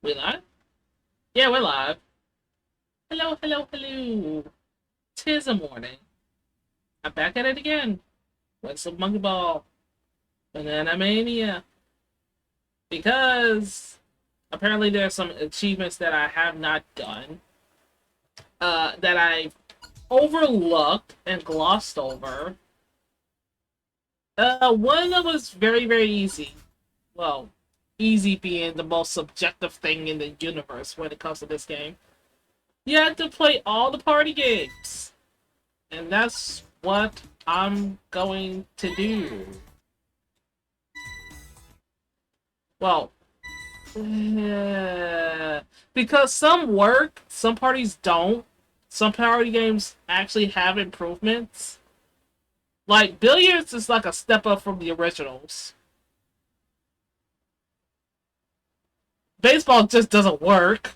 We live? Yeah, we're live. Hello, hello, hello. Tis a morning. I'm back at it again. With some monkey ball. Banana Mania. Because apparently there's some achievements that I have not done. That I overlooked and glossed over. One that was very, very easy. Well, easy being the most subjective thing in the universe when it comes to this game. You have to play all the party games. And that's what I'm going to do. Well, because some work, some parties don't. Some party games actually have improvements. Like, billiards is like a step up from the originals. Baseball just doesn't work.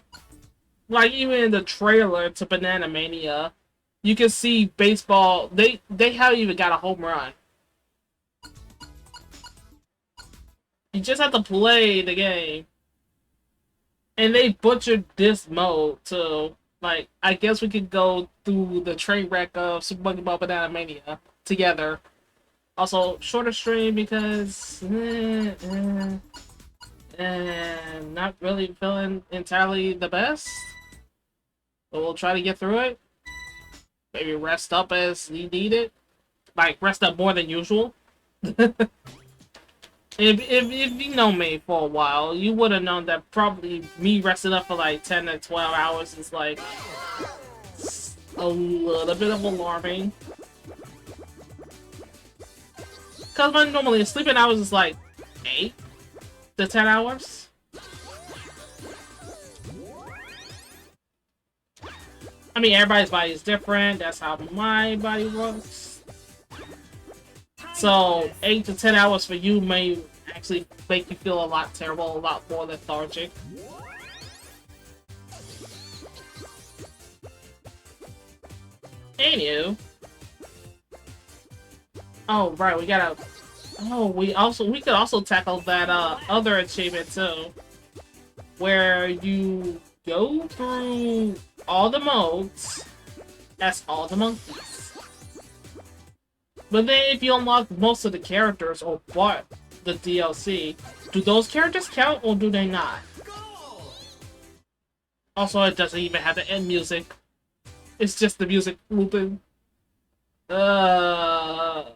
Like, even in the trailer to Banana Mania, you can see baseball. They haven't even got a home run. You just have to play the game. And they butchered this mode too. Like, I guess we could go through the train wreck of Super Monkey Ball Banana Mania together. Also, shorter stream because not really feeling entirely the best. But we'll try to get through it. Maybe rest up as you need it. Like, rest up more than usual. If you know me for a while, you would have known that probably me resting up for like 10 to 12 hours is like a little bit of alarming. Because my normally sleeping hours is like 8 to 10 hours. I mean, everybody's body is different. That's how my body works. So 8 to 10 hours for you may actually make you feel a lot terrible, a lot more lethargic. Anywho. Oh right, we gotta. Oh, we could also tackle that other achievement too, where you go through all the modes as all the monkeys. But then if you unlock most of the characters or bought the DLC, do those characters count or do they not? Also, it doesn't even have the end music. It's just the music looping. Man.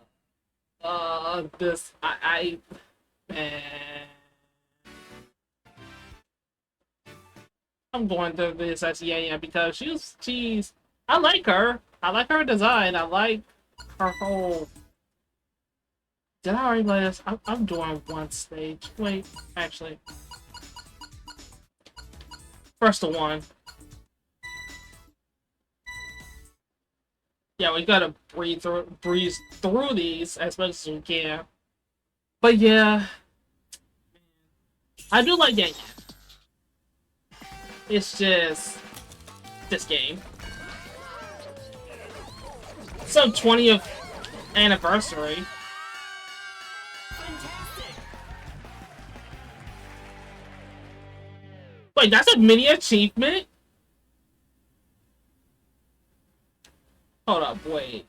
I'm going through this as yeah because she's I like her. I like her design. I like her whole. Did I already play this? I'm doing one stage. Wait, actually. First of one. Yeah, we gotta breeze through these as much as we can. But yeah, I do like Yang. It's just this game. So 20th anniversary. Wait, that's a mini achievement? Hold up, wait.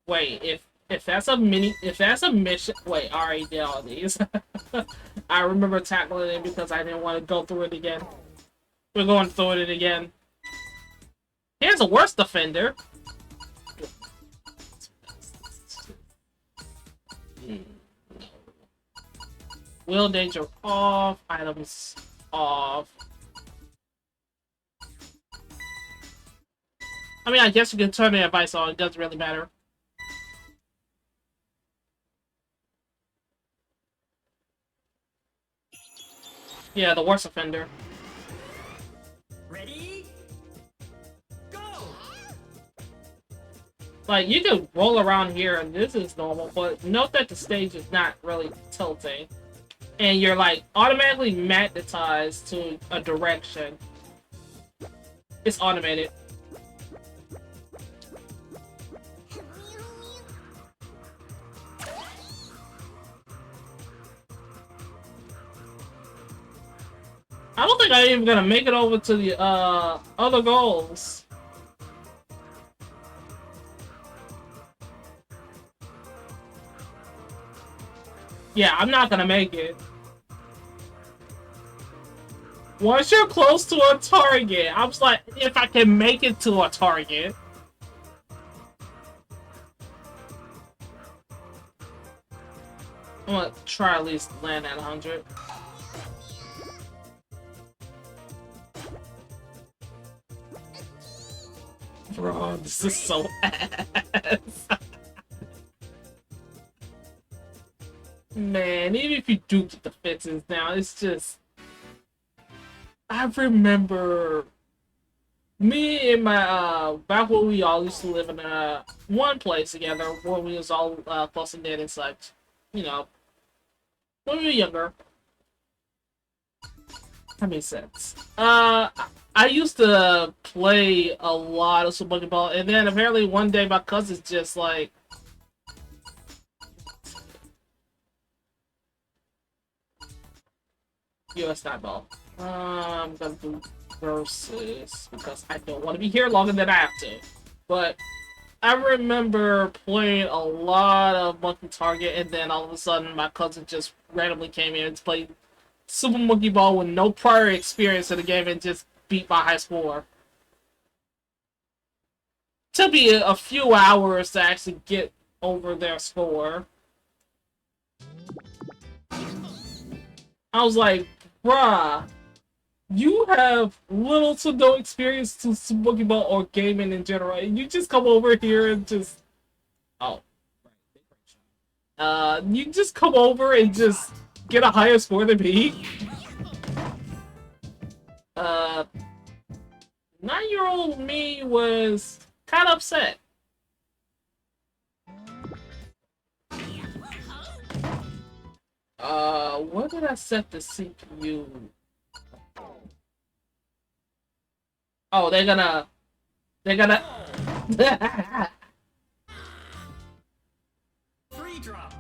Wait, if that's a mission, wait, I already did all these. I remember tackling it because I didn't want to go through it again. We're going through it again. Here's a worse defender. Wheel danger off, items off. I mean, I guess you can turn the advice on, it doesn't really matter. Yeah, the worst offender. Ready? Go! Like, you can roll around here and this is normal, but note that the stage is not really tilting. And you're, like, automatically magnetized to a direction. It's automated. I don't think I'm even gonna make it over to the other goals. Yeah, I'm not gonna make it. Once you're close to a target, I was like, if I can make it to a target. I'm gonna try at least land at 100. Bro, this is so ass. Man, even if you do get the fixes now, it's just... I remember me and my, back when we all used to live in, one place together, when we was all, close and knit and such. You know, when we were younger. That makes sense. I used to play a lot of Super Monkey Ball, and then apparently one day my cousin's just like, US Nightball. I'm gonna do versus because I don't want to be here longer than I have to. But I remember playing a lot of Monkey Target, and then all of a sudden my cousin just randomly came in to play Super Monkey Ball with no prior experience in the game and just beat my high score. Took me a few hours to actually get over their score. I was like, bruh, you have little to no experience to Pokemon Ball or gaming in general, and you just come over here and just... Oh. You just come over and just get a higher score than me? Uh, 9-year-old me was kind of upset. Where did I set the CPU? Oh, they're gonna... Free drop.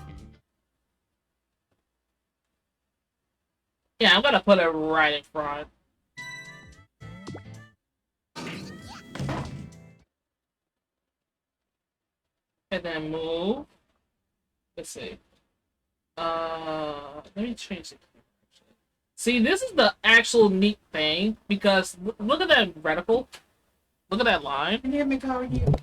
Yeah, I'm gonna put it right in front. And then move. Let's see. Let me change it. See, this is the actual neat thing, because look at that reticle. Look at that line. Can you hear me, how are you?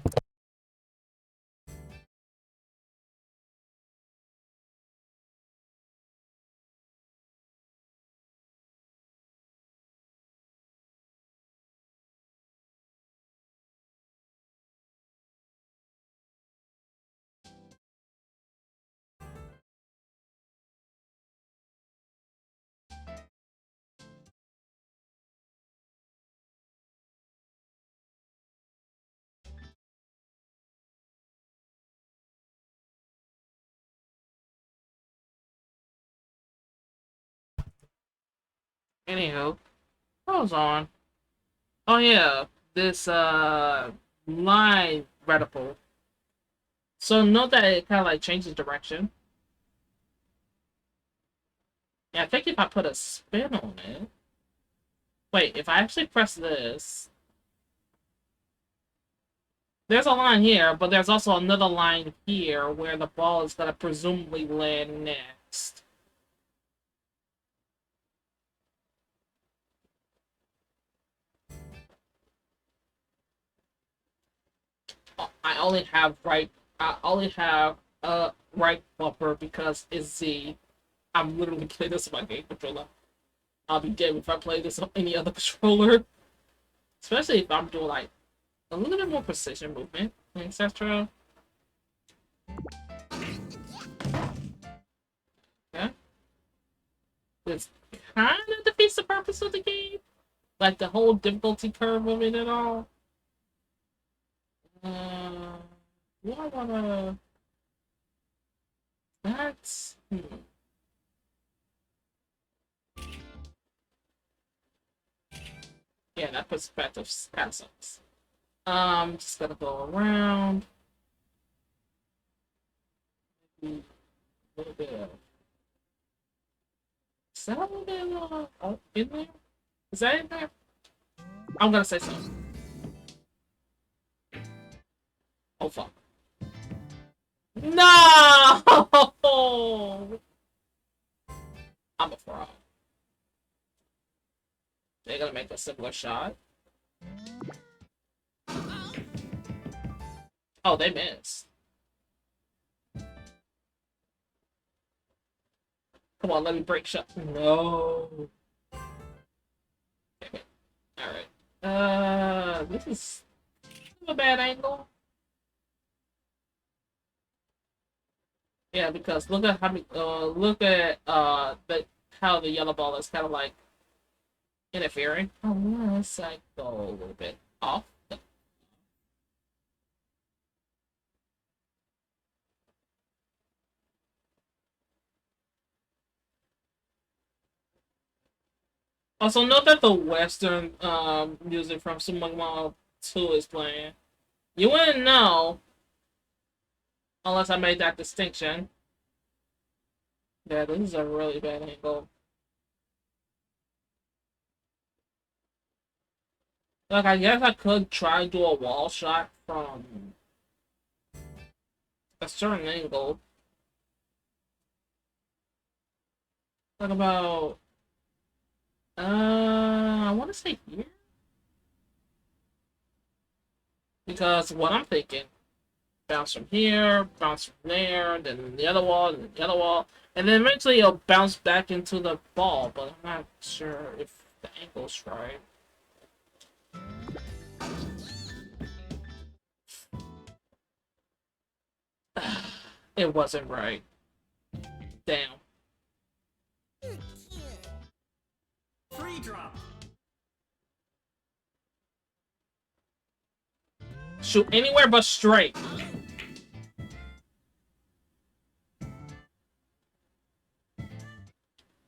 Anywho, what was on? Oh yeah, this line reticle. So note that it kind of like changes direction. Yeah, I think if I put a spin on it. Wait, if I actually press this, there's a line here, but there's also another line here where the ball is gonna presumably land next. I only have right. I only have right bumper because it's Z. I'm literally playing this on my game controller. I'll be dead if I play this on any other controller. Especially if I'm doing like a little bit more precision movement, etc. Yeah. This kind of defeats the purpose of the game. Like the whole difficulty curve of it and all. What I wanna... That's... Yeah, that perspective kind of sucks. Just gonna go around. A little bit of... Is that a little bit in there? Is that in there? I'm gonna say so. Oh fuck. No! I'm a fraud. They're gonna make a similar shot. Oh, they missed. Come on, let me break shot. No. Okay. Alright. This is a bad angle. Yeah, because look at how many, look at how the yellow ball is kind of like interfering. Unless I go a little bit off. Also, note that the Western music from Super Mario 2 is playing. You wouldn't know unless I made that distinction. Yeah, this is a really bad angle. Like, I guess I could try to do a wall shot from a certain angle. What about... I want to say here? Because what I'm thinking, bounce from here, bounce from there, then the other wall, then the other wall, and then eventually it'll bounce back into the ball, but I'm not sure if the angle's right. It wasn't right. Damn. Free drop. Shoot anywhere but straight.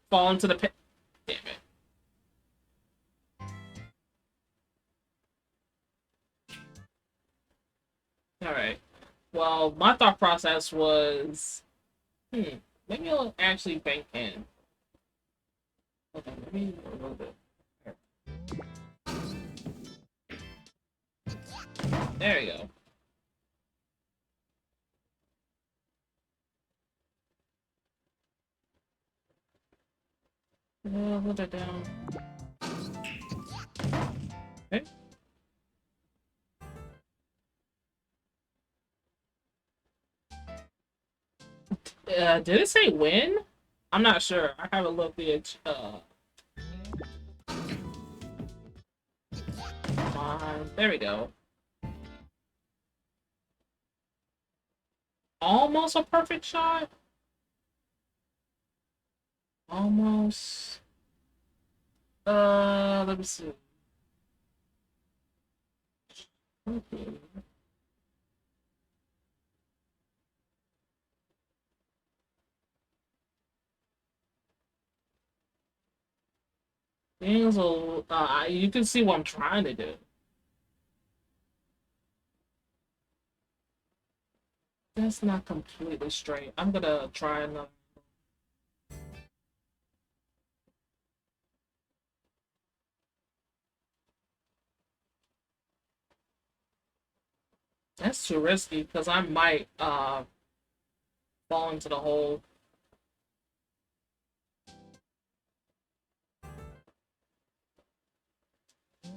Fall into the pit. Damn it. Alright. Well, my thought process was, maybe I'll actually bank in. Okay, maybe a little bit. There you go. Hold it down. Okay. Did it say win? I'm not sure. I haven't looked at there we go. Almost a perfect shot. Almost. Let me see. Okay. Things will, you can see what I'm trying to do. That's not completely straight. I'm gonna try another. That's too risky because I might fall into the hole.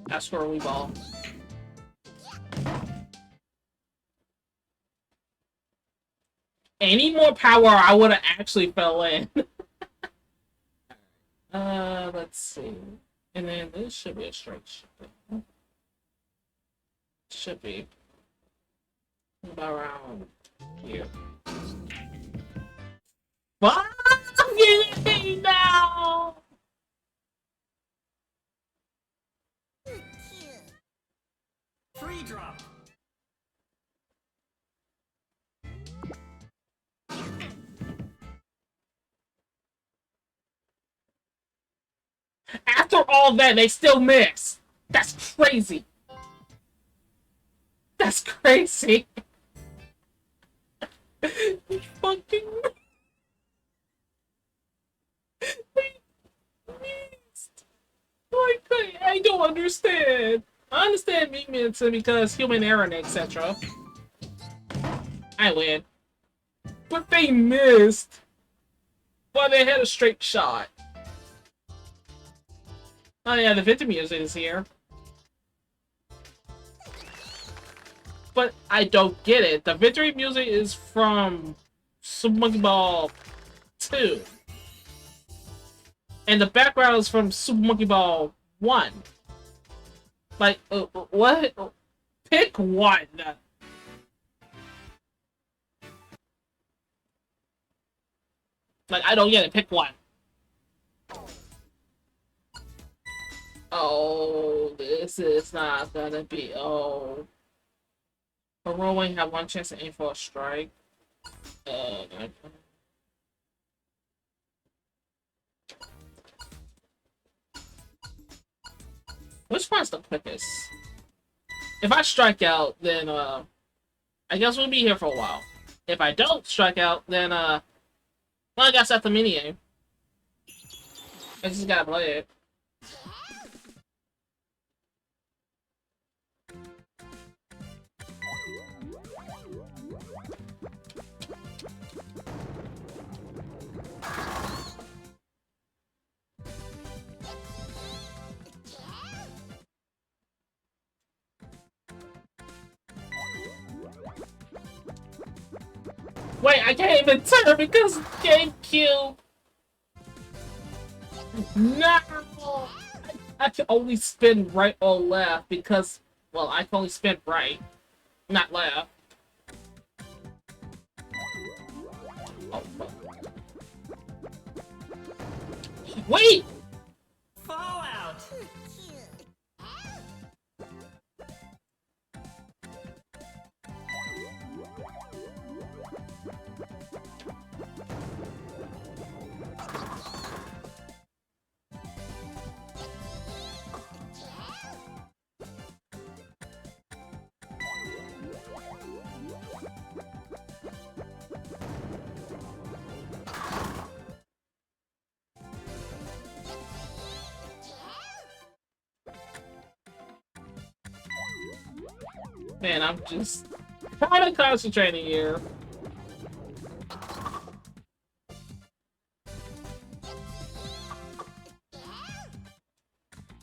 That's where we ball. Any more power, I would have actually fell in. Let's see. And then this should be a straight shot. Should be about around here. Fuck me now! Free drop. After all that, they still miss. That's crazy. That's crazy. You fucking missed. Like, understand. I understand movements because human error and etc. I win. But they missed. But they had a straight shot. Oh yeah, the victory music is here. But I don't get it. The victory music is from Super Monkey Ball 2. And the background is from Super Monkey Ball 1. Like, what? Pick one. Like, I don't get it. Pick one. Oh, this is not gonna be. Oh. Heroing have one chance to aim for a strike. Uh, which one's the quickest? If I strike out, then I guess we'll be here for a while. If I don't strike out, then well, I guess that's the mini game. I just gotta play it. Wait, I can't even turn because GameCube. No, I can only spin right or left because, well, I can only spin right, not left. Oh, fuck. Wait! Fallout. Man, I'm just kind of concentrating here.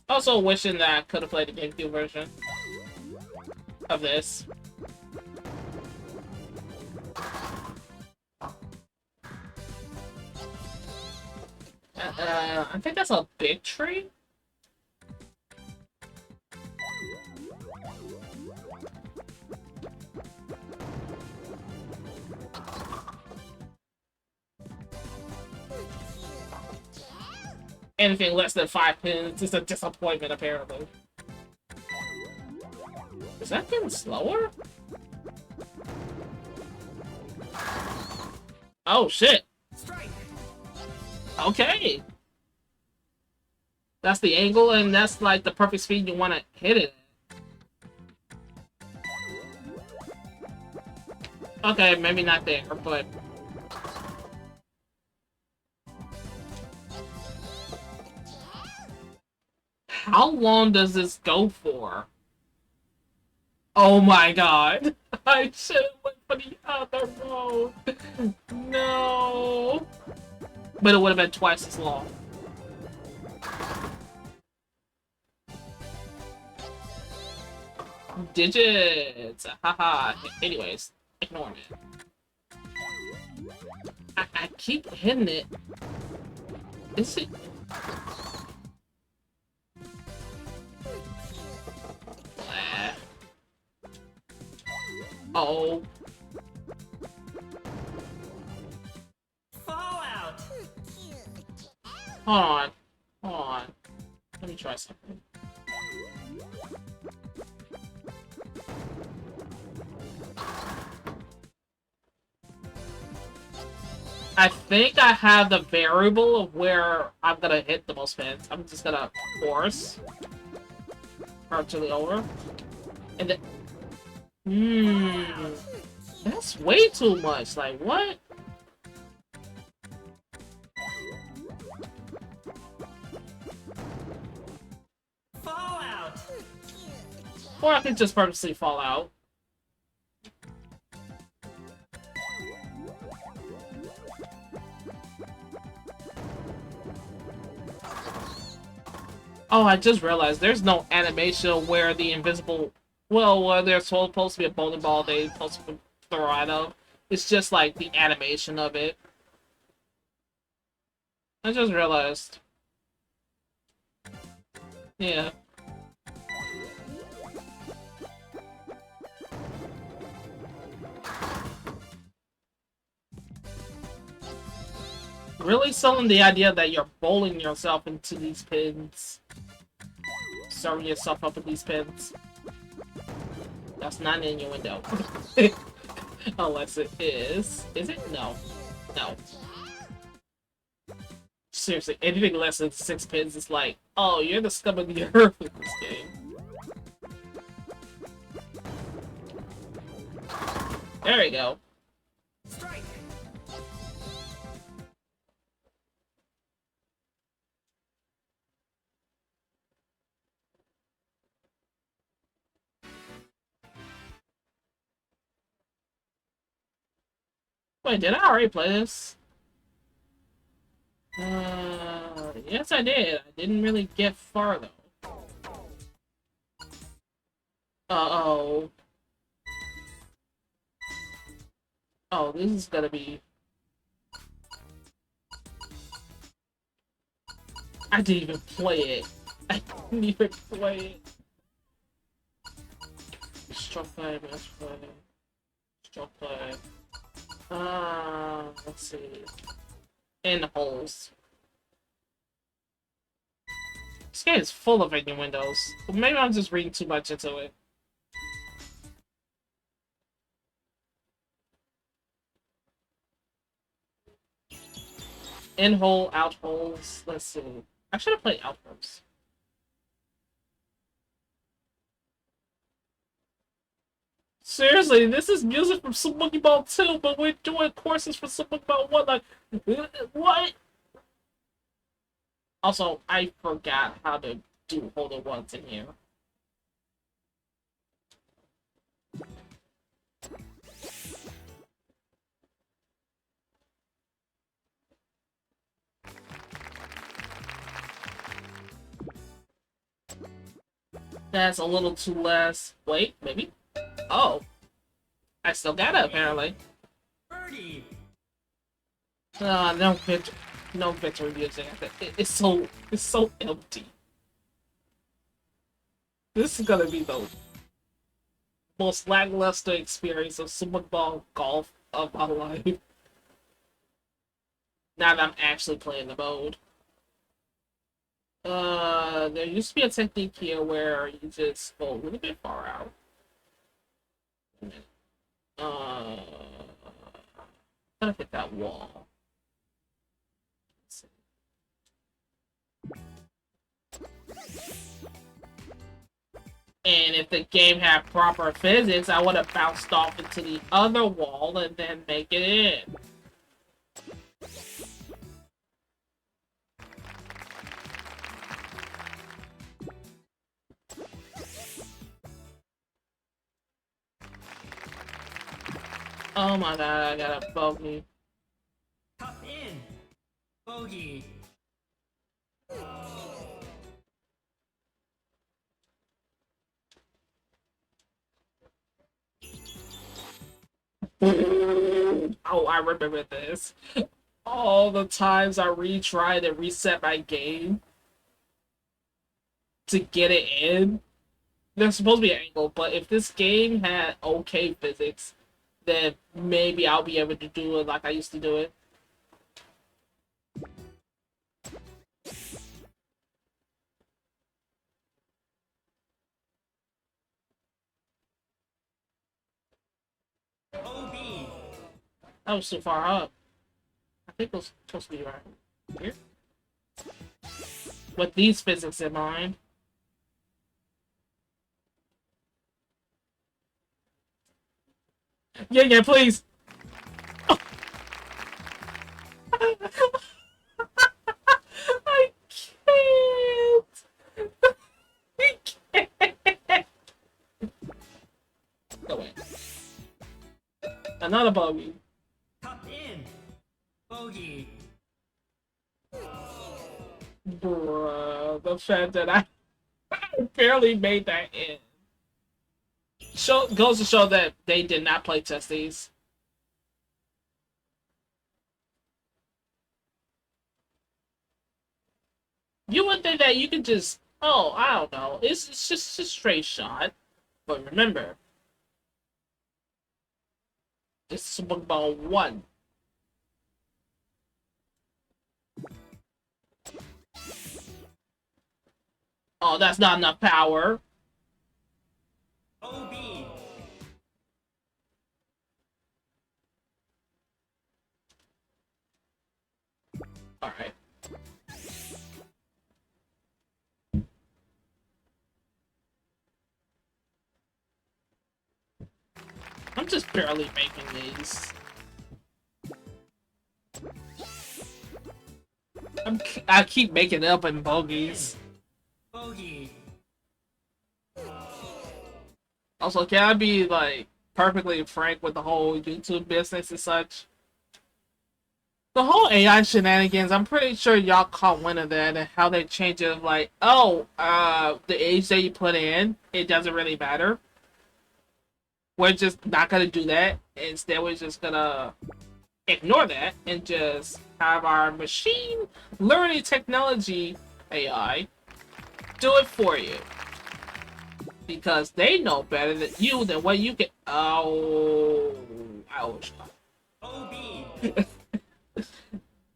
Also wishing that I could have played the GameCube version of this. I think that's a big tree. Anything less than 5 pins is a disappointment, apparently. Is that getting slower? Oh, shit. Strike. Okay. That's the angle, and that's like the perfect speed you want to hit it at. Okay, maybe not there, but... How long does this go for? Oh my god. I should have went for the other road. No. But it would have been twice as long. Digits. Haha. Anyways, ignore it. I keep hitting it. Is it? Oh. Fallout. Hold on. Hold on. Let me try something. I think I have the variable of where I'm gonna hit the most pins. I'm just gonna force her to the over. And then... That's way too much. Like, what? Fallout. out. Or I could just purposely fall out. Oh, I just realized there's no animation where the invisible... Well, where there's supposed to be a bowling ball they supposed to throw out of. It's just like the animation of it. I just realized. Yeah. Really selling the idea that you're bowling yourself into these pins. Serving yourself up in these pins. That's not an innuendo. Unless it is. Is it? No. No. Seriously, anything less than 6 pins is like, oh, you're the scum of the earth in this game. There we go. Strike. Wait, did I already play this? Yes I did. I didn't really get far though. Uh-oh. Oh, this is gonna be... I didn't even play it. I didn't even play it. Stroke play, match play. Stroke play. Let's see. In holes. This game is full of innuendos. Maybe I'm just reading too much into it. In hole, out holes. Let's see. I should have played out holes. Seriously, this is music from Super Monkey Ball 2, but we're doing courses for Super Monkey Ball 1. Like, what? Also, I forgot how to do hold-in-ones in here. That's a little too less. Wait, maybe? Oh. I still got it, apparently. Birdie. No victory music. It's so empty. This is gonna be the most lackluster experience of Super Ball Golf of my life. Now that I'm actually playing the mode. There used to be a technique here where you just go a little bit far out. Gotta hit that wall. Let's see. And if the game had proper physics, I would have bounced off into the other wall and then make it in. Oh my god, I got a bogey. Cup in. Bogey. Oh, I remember this. All the times I retried and reset my game to get it in. There's supposed to be an angle, but if this game had okay physics, then maybe I'll be able to do it like I used to do it. OB. That was too far up. I think it was supposed to be right here. With these physics in mind. Yeah, please! I can't! I can't! Another bogey. Top in. Bogey. Bruh, the fact that I barely made that in. Goes to show that they did not play test these. You would think that you could just, oh, I don't know, it's just a straight shot. But remember, this is about one. Oh, that's not enough power. OB. Alright. I'm just barely making these. I keep making it up in bogeys. Bogey. Also, can I be like perfectly frank with the whole YouTube business and such? The whole AI shenanigans, I'm pretty sure y'all caught wind of that and how they change it. Like, oh, the age that you put in, it doesn't really matter. We're just not gonna do that. Instead, we're just gonna ignore that and just have our machine learning technology AI do it for you. Because they know better than you than what you can. Oh, ouch. OB.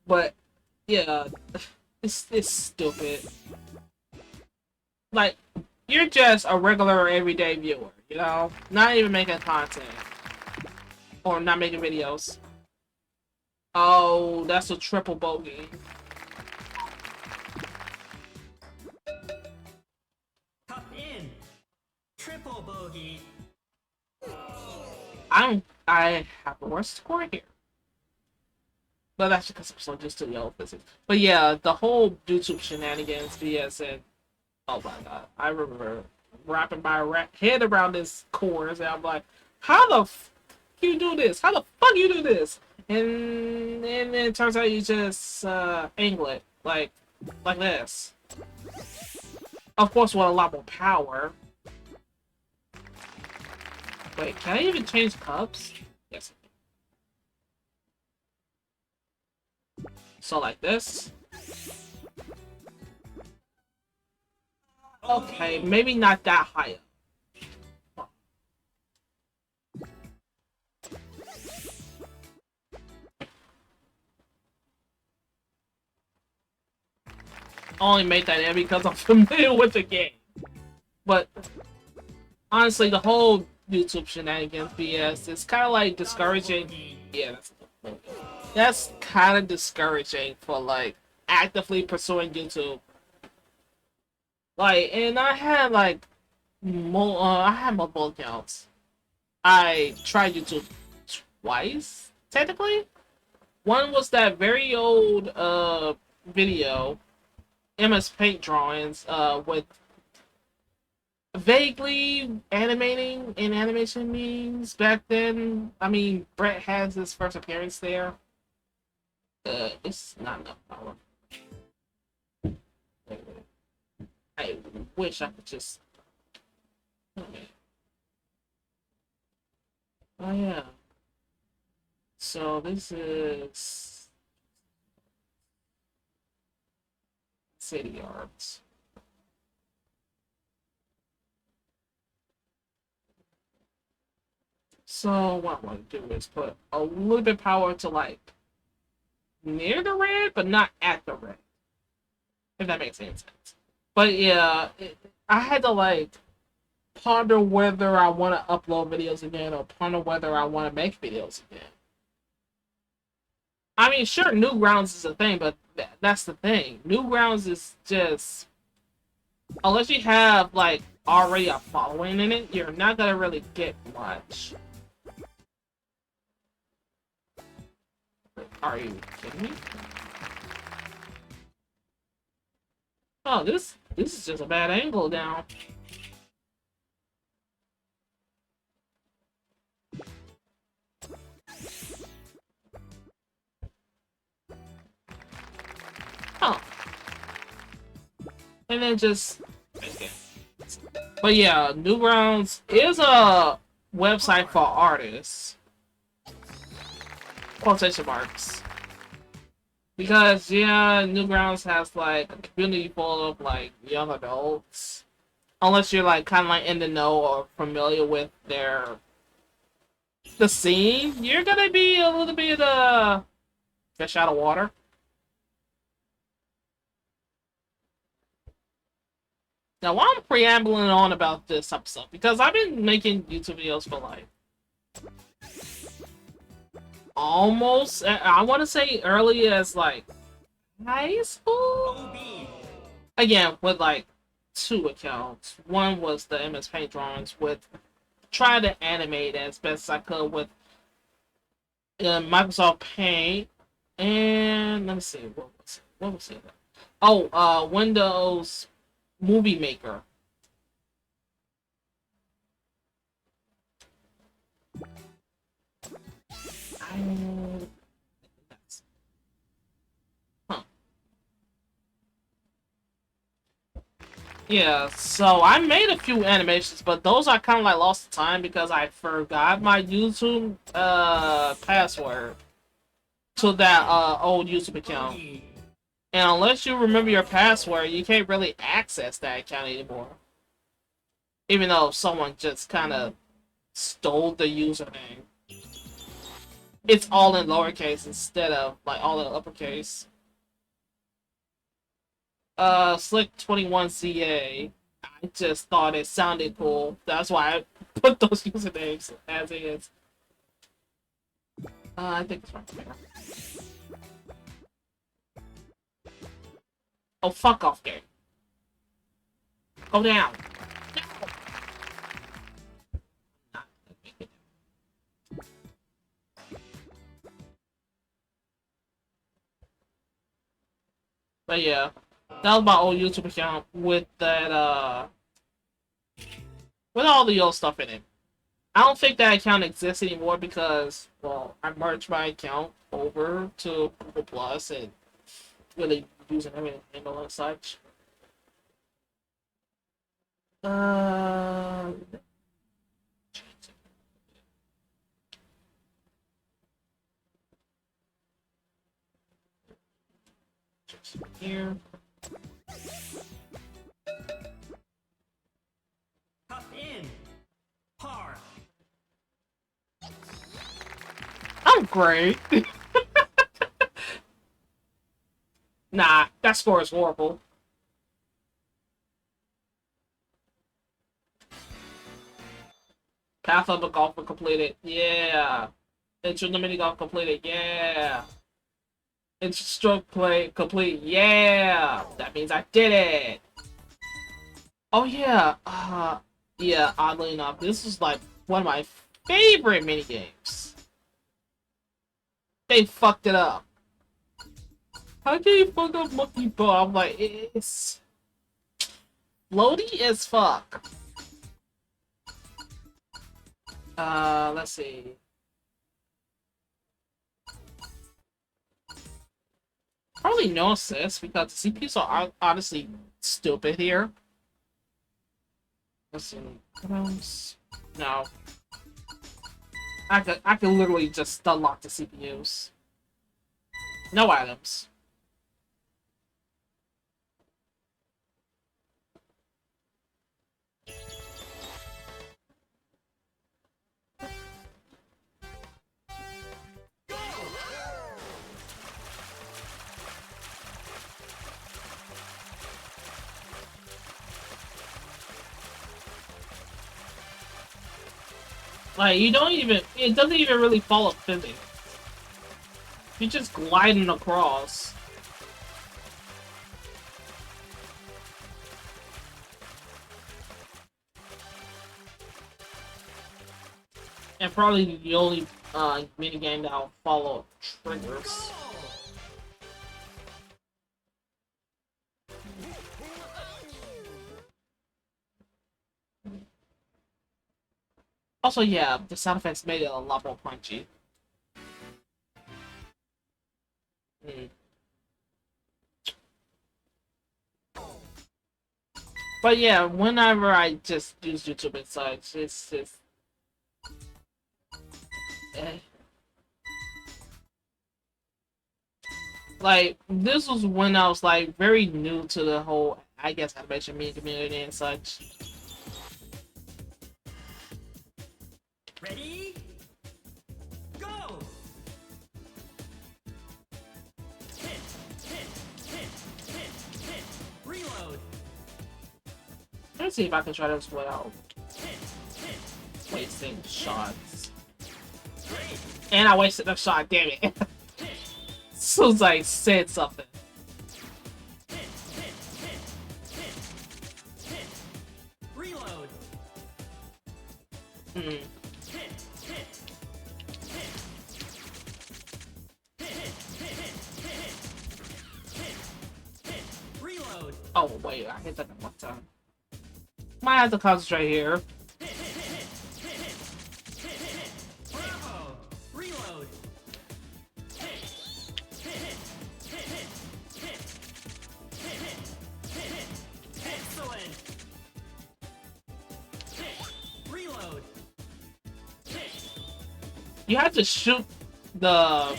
But yeah, it's stupid. Like, you're just a regular everyday viewer, you know, not even making content or not making videos. Oh, that's a triple bogey. Top in. Triple bogey. I have the worst score here. But that's because I'm so just to yellow physics. But yeah, the whole YouTube shenanigans, BS, and oh my god, I remember wrapping my head around this course, and I'm like, how the f you do this? How the fuck you do this? And then it turns out you just angle it like this. Of course, with a lot more power. Wait, can I even change cups? Yes. So like this. Okay, maybe not that high up. I only made that in because I'm familiar with the game. But honestly, the whole YouTube shenanigans BS is kind of like discouraging. Yeah, that's kind of discouraging for like actively pursuing YouTube. Like, and I had like I had multiple accounts. I tried YouTube twice, technically. One was that very old video, MS Paint drawings, with vaguely animating and animation memes back then. I mean, Brett has his first appearance there. It's not enough power. I wish I could just. Okay. Oh yeah. So this is city arts. So what I want to do is put a little bit of power to like near the red, but not at the red. If that makes any sense. But yeah, I had to like ponder whether I want to upload videos again or ponder whether I want to make videos again. I mean, sure, Newgrounds is a thing, but that's the thing. Newgrounds is just unless you have like already a following in it, you're not gonna really get much. Are you kidding me? Oh, this is just a bad angle now. and then just make it. But yeah, Newgrounds is a website for artists. Quotation marks. Because yeah, Newgrounds has like a community full of like young adults. Unless you're like kind of like in the know or familiar with the scene, you're gonna be a little bit fish out of water. Now, why I'm preambling on about this episode, because I've been making YouTube videos for like almost, I want to say early as like high school. OB. Again, with like two accounts. One was the MS Paint drawings with trying to animate as best as I could with Microsoft Paint, and let me see what was it? Oh, Windows Movie Maker. I, huh. Yeah, so I made a few animations, but those I kind of like lost the time because I forgot my YouTube password to that old YouTube account. Bogey. And unless you remember your password, you can't really access that account anymore. Even though someone just kind of stole the username. It's all in lowercase instead of like all in uppercase. Slick21CA. I just thought it sounded cool. That's why I put those usernames as is. I think it's right there. Oh, fuck off, game. Go down. No. Not gonna make it. But yeah, that was my old YouTube account with that, with all the old stuff in it. I don't think that account exists anymore because, well, I merged my account over to Google Plus and really using everything and such. Uh, here. Top in. Par. I'm great. Nah, that score is horrible. Path of the Golfer completed. Yeah. Intro the mini golf completed. Yeah. Intro stroke play complete. Yeah. That means I did it. Oh yeah. Yeah. Oddly enough, this is like one of my favorite mini games. They fucked it up. How can you fuck up Monkey Ball? I'm like, it's floaty as fuck. Let's see. Probably no assist because the CPUs are honestly stupid here. Let's see. What else? No. I could literally just unlock the CPUs. No items. Like, you don't even... It doesn't even really follow physics. You're just gliding across. And probably the only minigame that'll follow triggers. Also, yeah, the sound effects made it a lot more punchy. Hmm. But yeah, whenever I just use YouTube and such, it's just eh. Like this was when I was like very new to the whole, I guess, animation media community and such. Ready? Go! Hit, hit, hit, hit, hit. Reload. Let's see if I can try this without Hit, hit, wasting shots. great. And I wasted a shot, damn it. Hit, So as I said something. hit, hit, hit, hit, hit. Reload. Hmm. Hit, hit, hit. Hit, hit, hit, hit, hit, hit. Reload. Oh wait, I hit that one time. Might have to concentrate here. Bravo. Reload. Excellent. Reload. You have to shoot the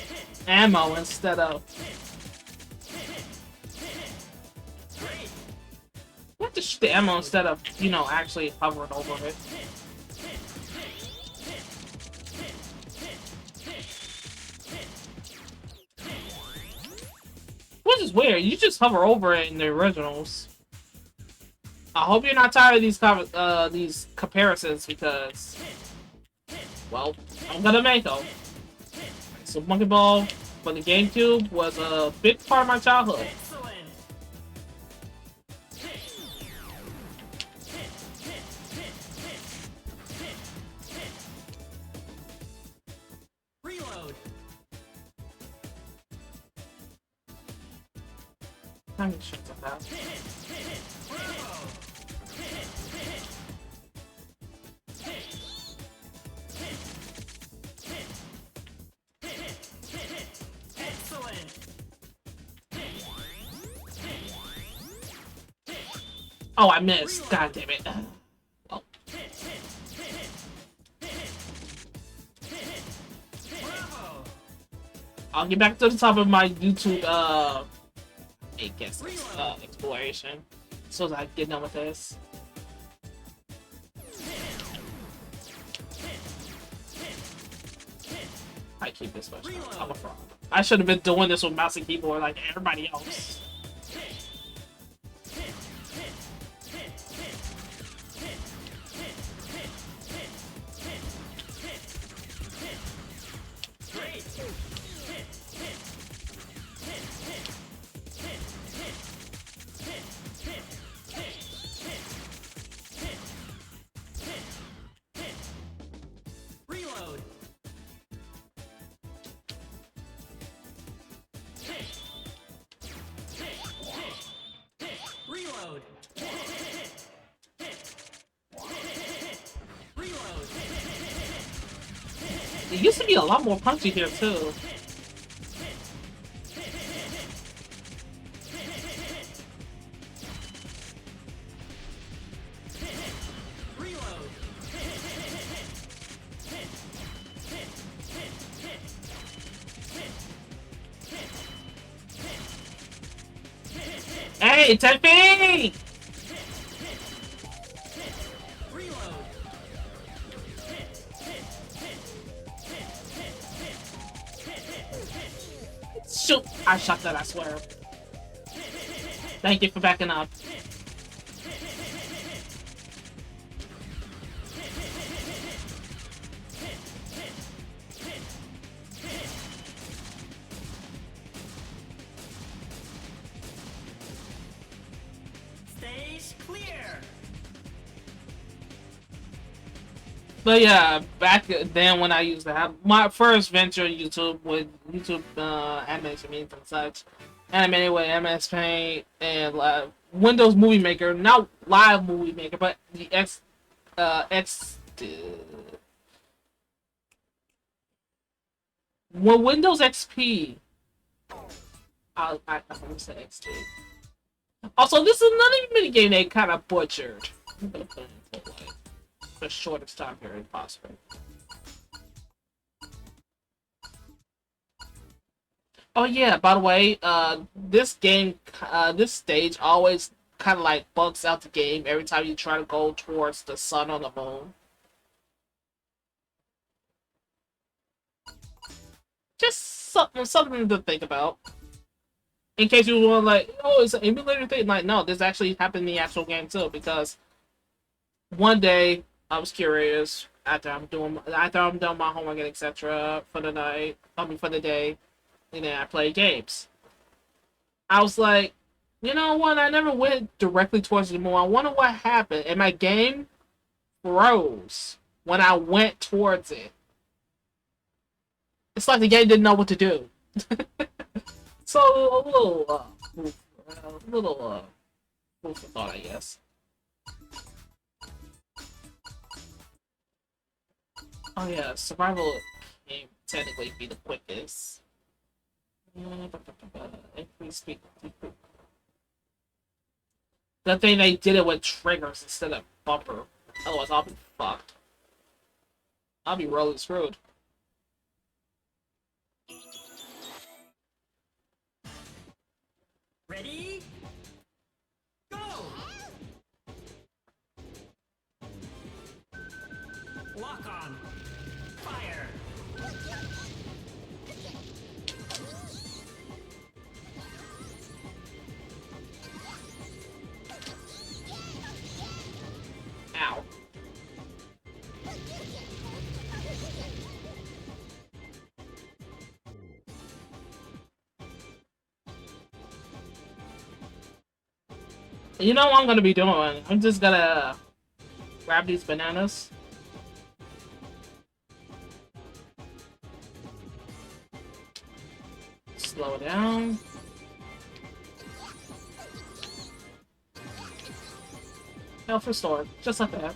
ammo instead of. Great. You have to shoot the ammo instead of, you know, actually hovering over it. Which is weird. You just hover over it in the originals. I hope you're not tired of these comparisons because, well, I'm gonna make them. So Monkey Ball for the GameCube was a big part of my childhood. Excellent. Reload. Let me shut that down. Bravo. Excellent. Oh, I missed. God damn it. Well, Bravo. I'll get back to the top of my YouTube, I guess, exploration. So as I get done with this. I keep this much. I'm a fraud. I should have been doing this with mouse and keyboard like everybody else. Great. Reload. Reload. Reload. It used to be a lot more punchy here too. Reload. Hey, 10 feet! Reload. Shoot! I shot that, I swear. Thank you for backing up. Stage clear. But yeah, back then when I used to have my first venture on YouTube with YouTube animation memes and such, animated with MS Paint and Windows Movie Maker, not Live Movie Maker, but the Windows XP. I'm gonna say XP. Also, this is another mini game they kind of butchered. I'm gonna put it for like the shortest time period possible. Oh yeah, by the way, this game, this stage always kind of like bugs out the game every time you try to go towards the sun or the moon. Just something to think about. In case you want like, oh, it's an emulator thing. Like, no, this actually happened in the actual game too. Because one day I was curious after I'm done my homework and etc. for the night. I mean for the day, and then I play games. I was like, you know what? I never went directly towards the moon. I wonder what happened, and my game froze when I went towards it. It's like the game didn't know what to do. So a little, a little, food for thought, I guess. Oh yeah, survival can technically be the quickest. Increase speed. The thing they did it with triggers instead of bumper. Otherwise, I'll be fucked. I'll be really screwed. Ready? Go! Lock on. Fire. Ow. You know what I'm gonna be doing? I'm just gonna grab these bananas. Slow down. Health restored. Just like that.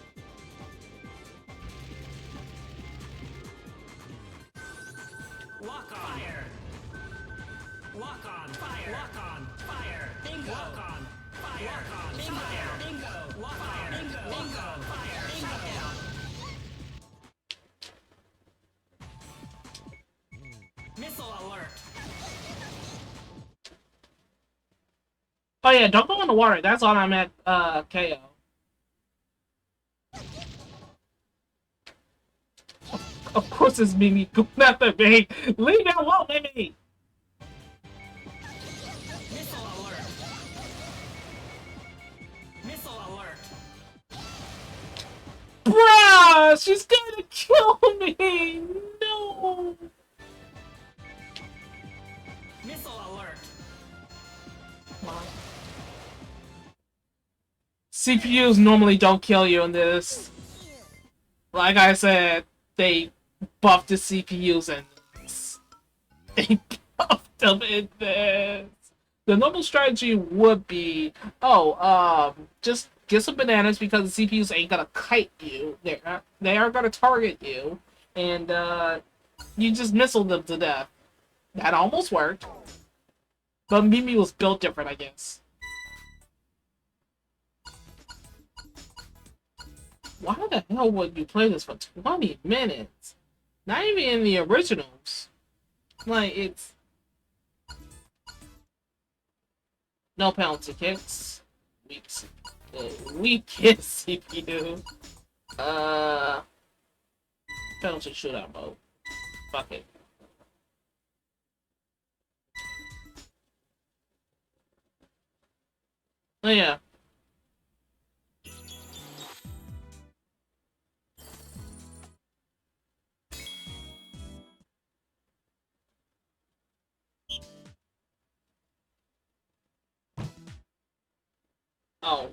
Lock on. Fire. Lock on. Fire. Lock on. Fire. Bingo. Lock on. Fire. Lock on. Bingo. Fire. Bingo. Lock fire. Bingo. Bingo. Fire. Bingo. Missile alert. Oh yeah, don't go in the water. That's all I'm at, KO. Of course it's Mimi going after me. Leave me alone, Mimi! Missile alert. Missile alert. Bruh! She's gonna kill me! No! Missile alert. CPUs normally don't kill you in this. Like I said, they buffed the CPUs in this. They buffed them in this. The normal strategy would be, oh, just get some bananas because the CPUs ain't gonna kite you. They are gonna target you, and you just missile them to death. That almost worked, but Mimi was built different, I guess. Why the hell would you play this for 20 minutes? Not even in the originals. Like, it's... No penalty kicks. Weak, weakest CPU. Penalty shootout mode. Fuck it. Oh yeah. Oh.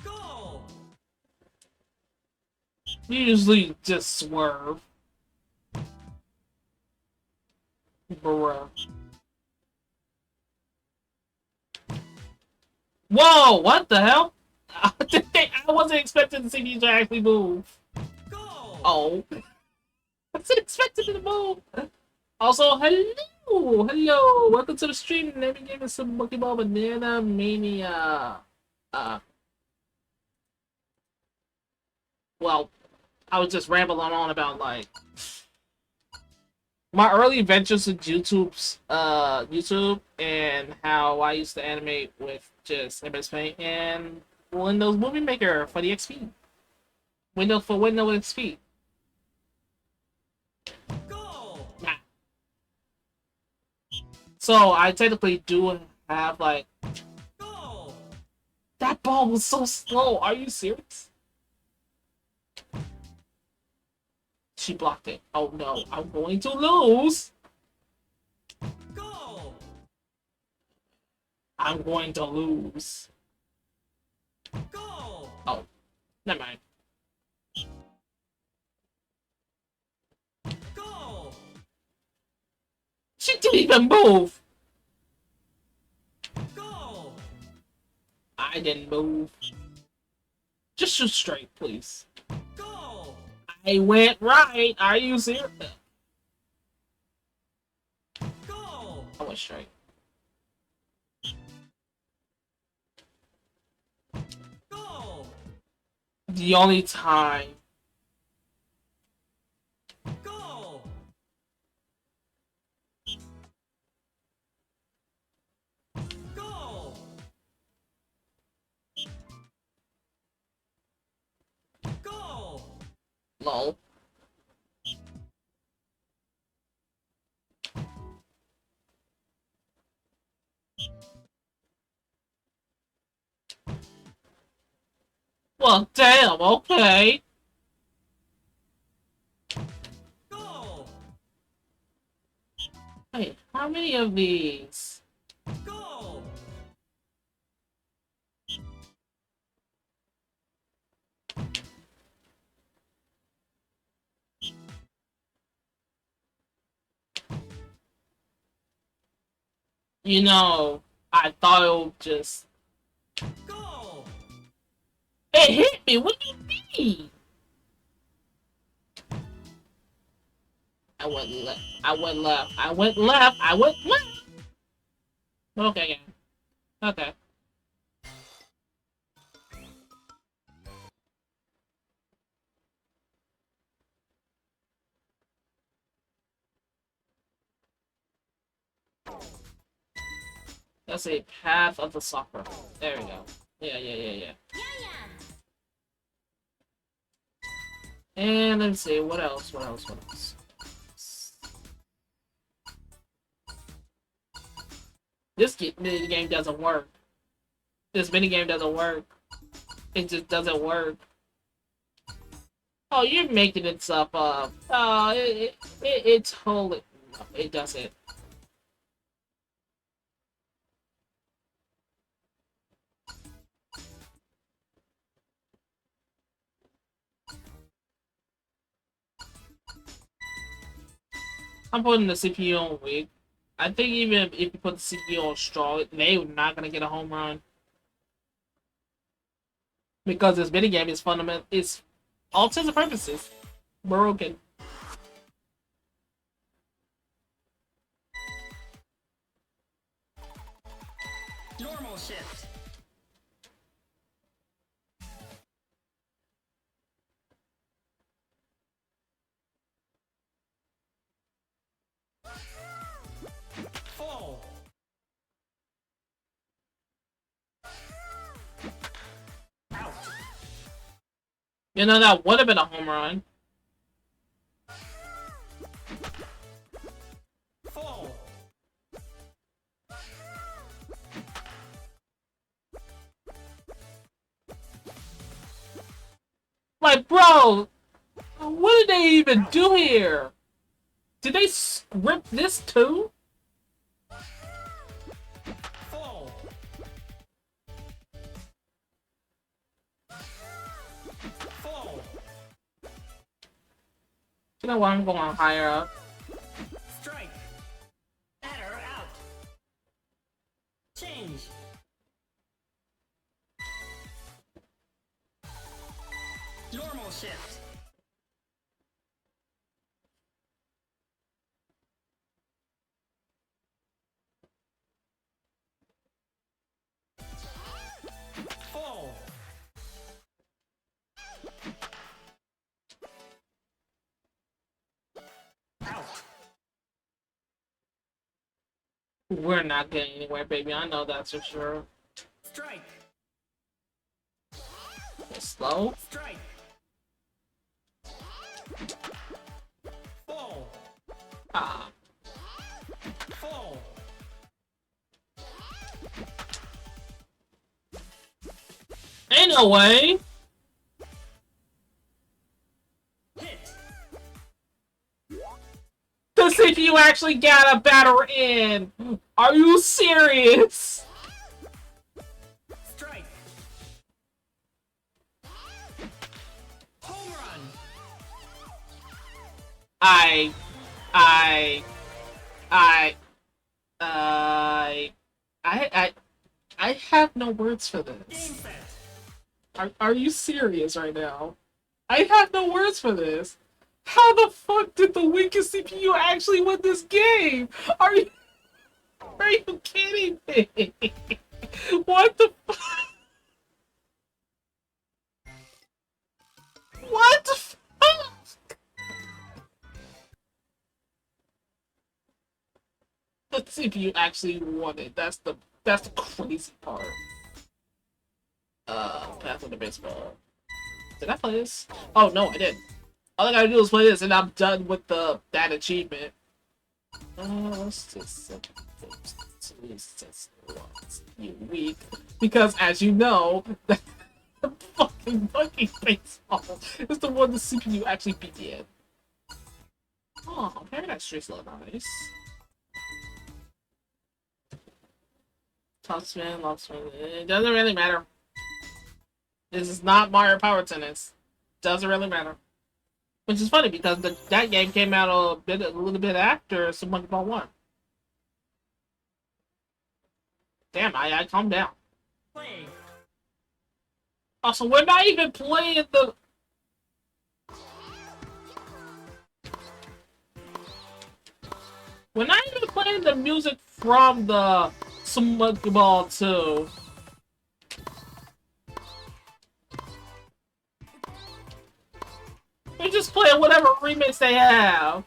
Go! You usually just swerve. Bruh. Whoa, what the hell? I wasn't expecting the CPU to actually move. Go! Oh. I wasn't expecting it to move. Also, hello. Welcome to the stream. Let me give you some Pokemon Banana Mania. Uh, well, I was just rambling on about, like, my early adventures with YouTube and how I used to animate with just MS Paint and Windows Movie Maker for the XP. Windows XP. Go! Nah. So I technically do have, like, Go! that ball was so slow. Are you serious? She blocked it. Oh no, I'm going to lose. Go! I'm going to lose. Go! Oh, never mind. Go! She didn't even move. Go! I didn't move. Just shoot straight, please. Go! I went right. Are you serious? Go! I went straight. Go! The only time. Go! Go! Go! Lol. Well, damn, okay. Go! Wait, how many of these? Go! You know, I thought it would just... Go! It hit me! What do you mean? I went left. I went left. I went left. I went left. Okay, yeah. Okay. That's a path of the soccer. There we go. Yeah. And let's see, what else? This mini game doesn't work. This mini game doesn't work. It just doesn't work. Oh, you're making it stuff up. Oh, it totally... It doesn't. I'm putting the CPU on weak. I think even if you put the CPU on strong, they're not gonna get a home run. Because this minigame is fundamental. It's all intents and purposes broken. Normal shift. Full. Out. You know, that would have been a home run. Full. Like, bro, what did they even do here? Did they script this too? Full. Full. You know what? I'm going higher up. Strike. Batter out. Change. Normal shift. Full. Out. We're not getting anywhere, baby. I know that's for sure. Strike. Slow. Strike. Full. Ah. Full. Ain't no way. Hit. The CPU actually got a batter in. Are you serious? Strike. Home run. I have no words for Game this. set. Are you serious right now? I have no words for this. How the fuck did the weakest CPU actually win this game? Are you kidding me? What the fuck? What the fuck? The CPU actually won it. That's the crazy part. Path of the baseball. Did I play this? Oh no, I didn't. All I gotta do is play this, and I'm done with that achievement. Let's just you weak, because as you know, the fucking monkey baseball is the one the CPU actually beat in. Oh, Paradise Street's look nice. Top spin, lock spin. It doesn't really matter. This is not Mario Power Tennis. Doesn't really matter. Which is funny because that game came out a little bit after Super Monkey Ball 1. Damn, I calm down. Play. Also, we're not even playing the. We're not even playing the music from the Super Monkey Ball 2. We're just playing whatever remix they have.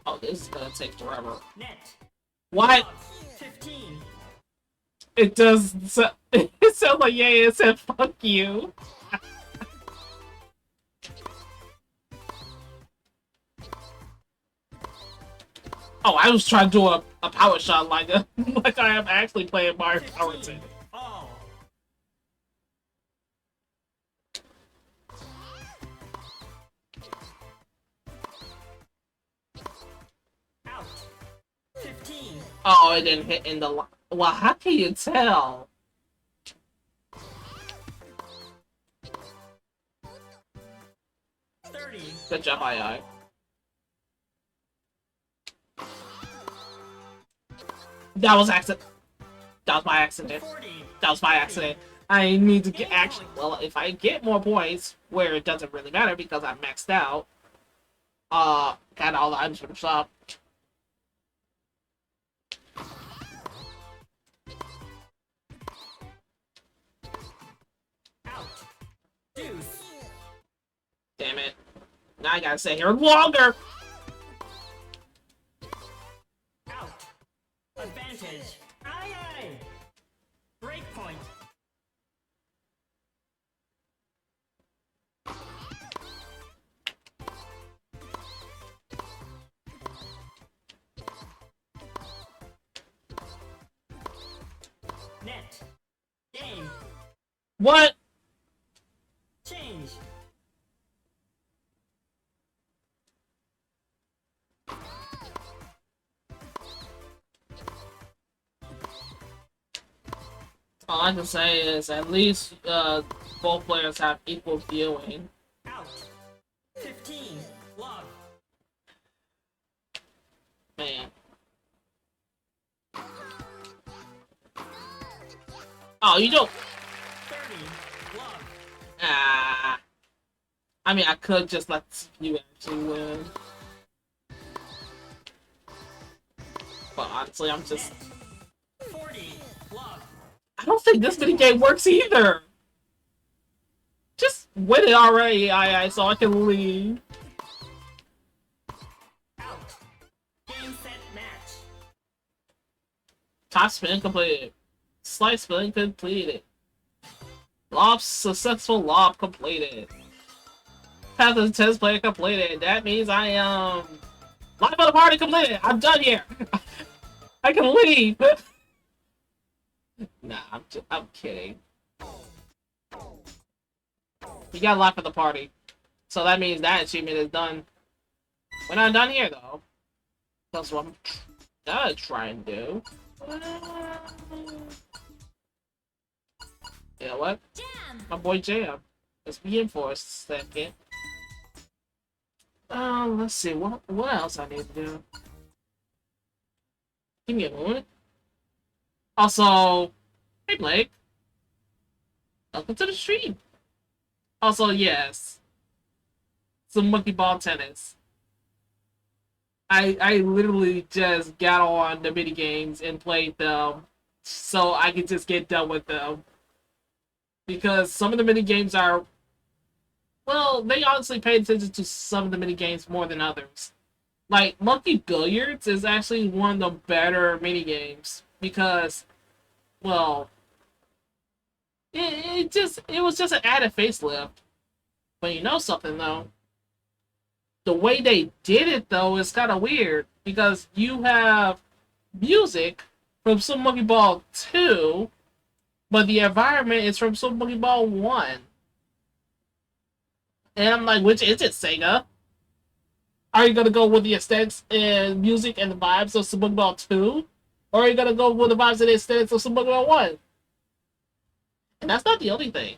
Oh, this is gonna take forever. Net. What? 15. It does. It sounds like yeah, it said fuck you. Oh, I was trying to do a power shot like like I am actually playing Mario Power 10. All. Out. 15. Oh, it didn't hit in the line. Well, how can you tell? Good job, I. That was accident. That was my accident. 40. That was my accident. I need to get actually. Well, if I get more points, where it doesn't really matter because I'm maxed out. Got all the items from the shop. Out. Deuce. Damn it. Now I gotta stay here longer. Out. Advantage. Aye aye. Break point. Net. Game. What? Change. All I can say is at least both players have equal viewing. Out. 15. Log. Man. Oh, you don't. 30. Love. Ah. I mean, I could just let you actually win. But honestly, I'm just. Net. 40. Love. I don't think this mini game works either. Just win it already, so I can leave. Out. Game set match. Top spin completed. Slice spin completed. Lob successful lob completed. Path of the test player completed. That means I am life of the party completed. I'm done here. I can leave. Nah, I'm kidding. You got life of the party, so that means that achievement is done. We're not done here though. That's what I'm gonna try and do. You know what? Jam. My boy Jam. Let's be in for a second. Let's see. What else I need to do? Give me a moment. Also, hey Blake. Welcome to the stream. Also, yes. Some monkey ball tennis. I literally just got on the mini games and played them so I could just get done with them. Because some of the mini games are, well, they honestly pay attention to some of the mini games more than others. Like Monkey Billiards is actually one of the better mini games because, well, it was just an added facelift. But you know something though, the way they did it though is kind of weird because you have music from Super Monkey Ball 2, but the environment is from Super Monkey Ball 1. And I'm like, which is it, Sega? Are you gonna go with the aesthetics and music and the vibes of Super Monkey Ball 2? Or are you gonna go with the vibes and the aesthetics of Super Monkey Ball 1? And that's not the only thing.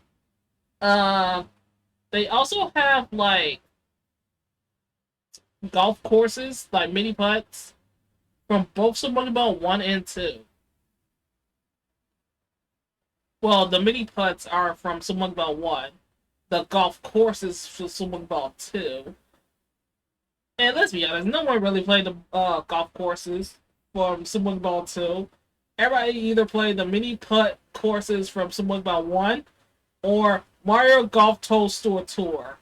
They also have like golf courses, like mini putts, from both Super Monkey Ball 1 and 2. Well, the mini putts are from Super Monkey Ball 1. The golf courses from Super Monkey Ball 2. And let's be honest, no one really played the golf courses from Super Monkey Ball 2. Everybody either played the mini putt courses from Super Monkey Ball 1 or Mario Golf Toadstool Tour.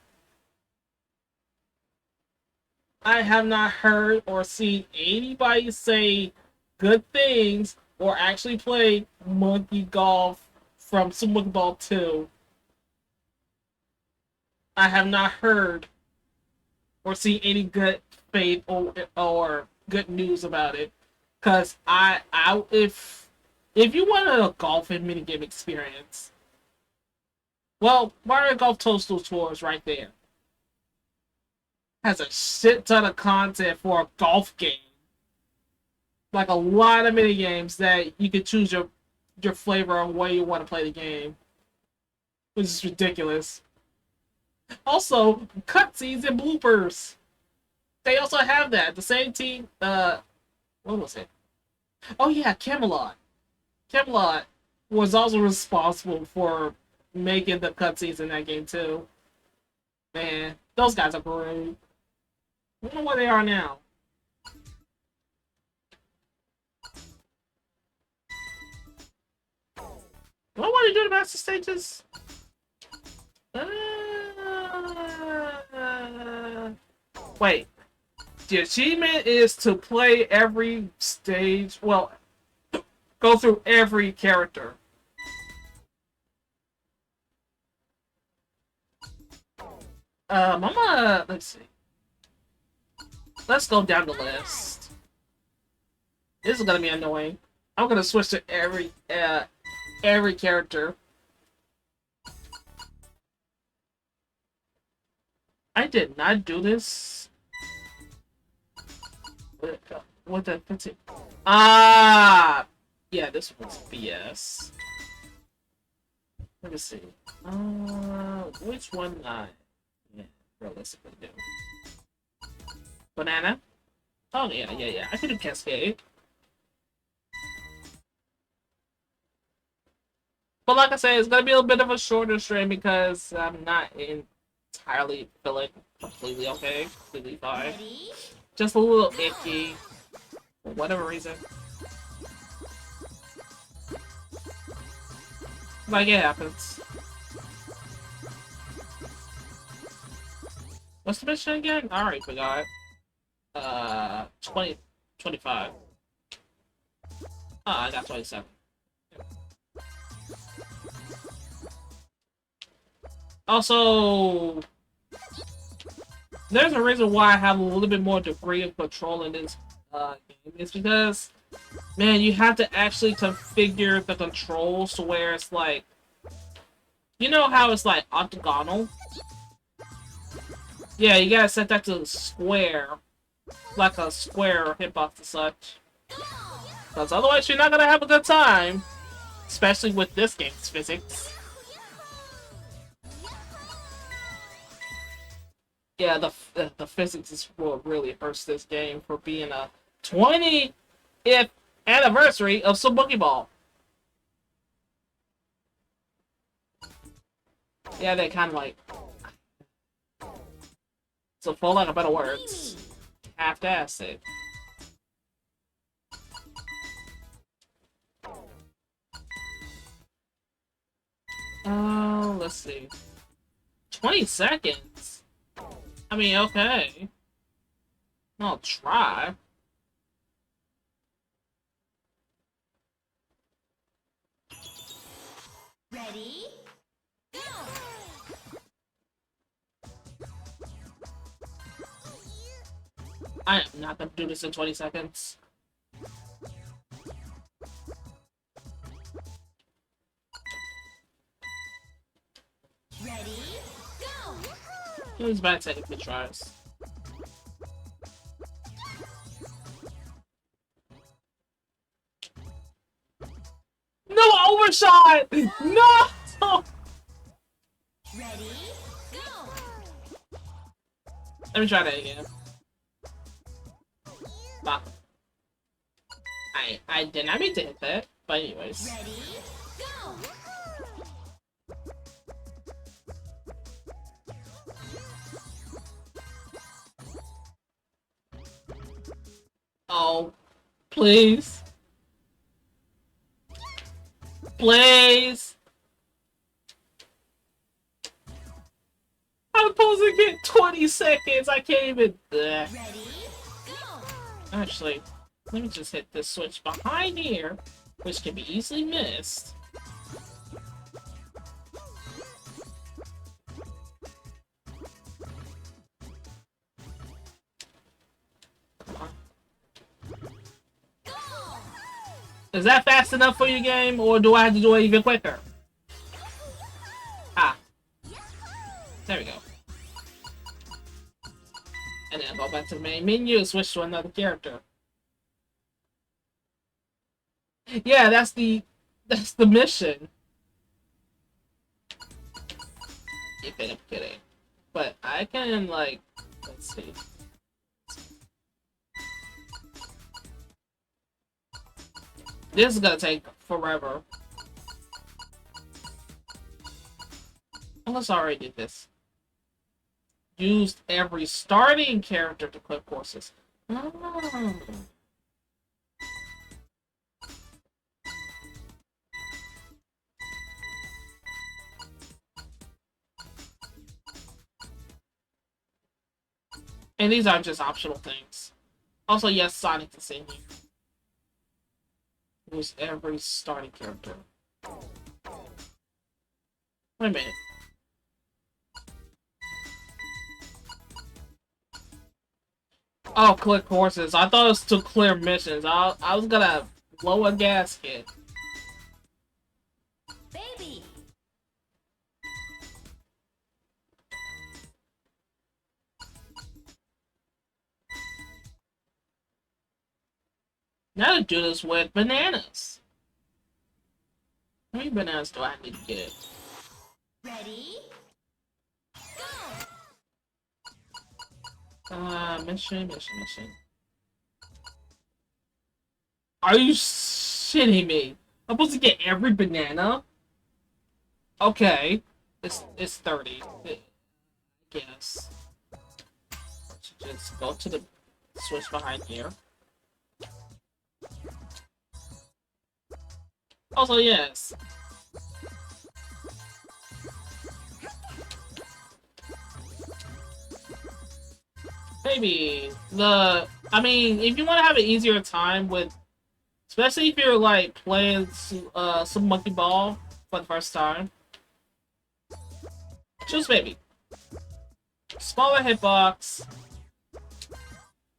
I have not heard or seen anybody say good things or actually play Monkey Golf from Super Monkey Ball 2. I have not heard or seen any good faith or good news about it. Cause if you want a golf and minigame experience, well, Mario Golf Toadstool Tour is right there. Has a shit ton of content for a golf game. Like a lot of mini games that you can choose your flavor of way you want to play the game, which is ridiculous. Also, cutscenes and bloopers. They also have that. The same team. What was it? Oh yeah, Camelot. Camelot was also responsible for making the cutscenes in that game too. Man, those guys are great. I don't know where they are now. Do I want to do the master stages? Wait. The achievement is to play every stage. Well, go through every character. I'm gonna let's see. Let's go down the list. This is gonna be annoying. I'm gonna switch to every character. I did not do this. What the? Ah, yeah, this one's BS. Let me see. Which one I realistically do? Banana? Oh yeah. I can do Cascade. But like I said, it's gonna be a bit of a shorter stream because I'm not entirely feeling completely okay, completely fine. Ready? Just a little icky for whatever reason. Like it happens. What's the mission again? I already forgot. 20, 25. Ah, I got 27. Also, there's a reason why I have a little bit more degree of control in this game. It's because, man, you have to actually configure the controls to where it's like, you know how it's like octagonal? Yeah, you gotta set that to square, like a square hitbox and such. Because otherwise you're not gonna have a good time, especially with this game's physics. Yeah, the physics is what really hurts this game for being a 20th anniversary of Super Monkey Ball. Yeah, they kind of like, so for lack of better words, half-assed it. Oh, let's see. 20 seconds? I mean, okay. I'll try. Ready? Go! I am not gonna do this in 20 seconds. Ready? Go! It was bad taking good tries. No overshot! No! Ready? Go! Let me try that again. Bah. I did not mean to hit that, but anyways. Ready? Go! Oh, please. Please. I'm supposed to get 20 seconds. I can't even. Ready? Go! Actually, let me just hit this switch behind here, which can be easily missed. Is that fast enough for your game, or do I have to do it even quicker? Ah. There we go. And then go back to the main menu and switch to another character. Yeah, that's the mission. You bet I'm kidding. But I can, like, let's see. This is gonna take forever. Unless I already did this. Used every starting character to clip courses. Oh. And these are just optional things. Also, yes, Sonic the same here. Use every starting character. Wait a minute. Oh, click horses. I thought it was to clear missions. I was gonna blow a gasket. Baby! Now to do this with bananas. How many bananas do I need to get? Ready? Go! Mission. Are you shitting me? I'm supposed to get every banana? Okay. It's 30. I guess. Just go to the switch behind here. Also, yes. Maybe I mean, if you want to have an easier time with, especially if you're like playing some Monkey Ball for the first time, just maybe smaller hitbox.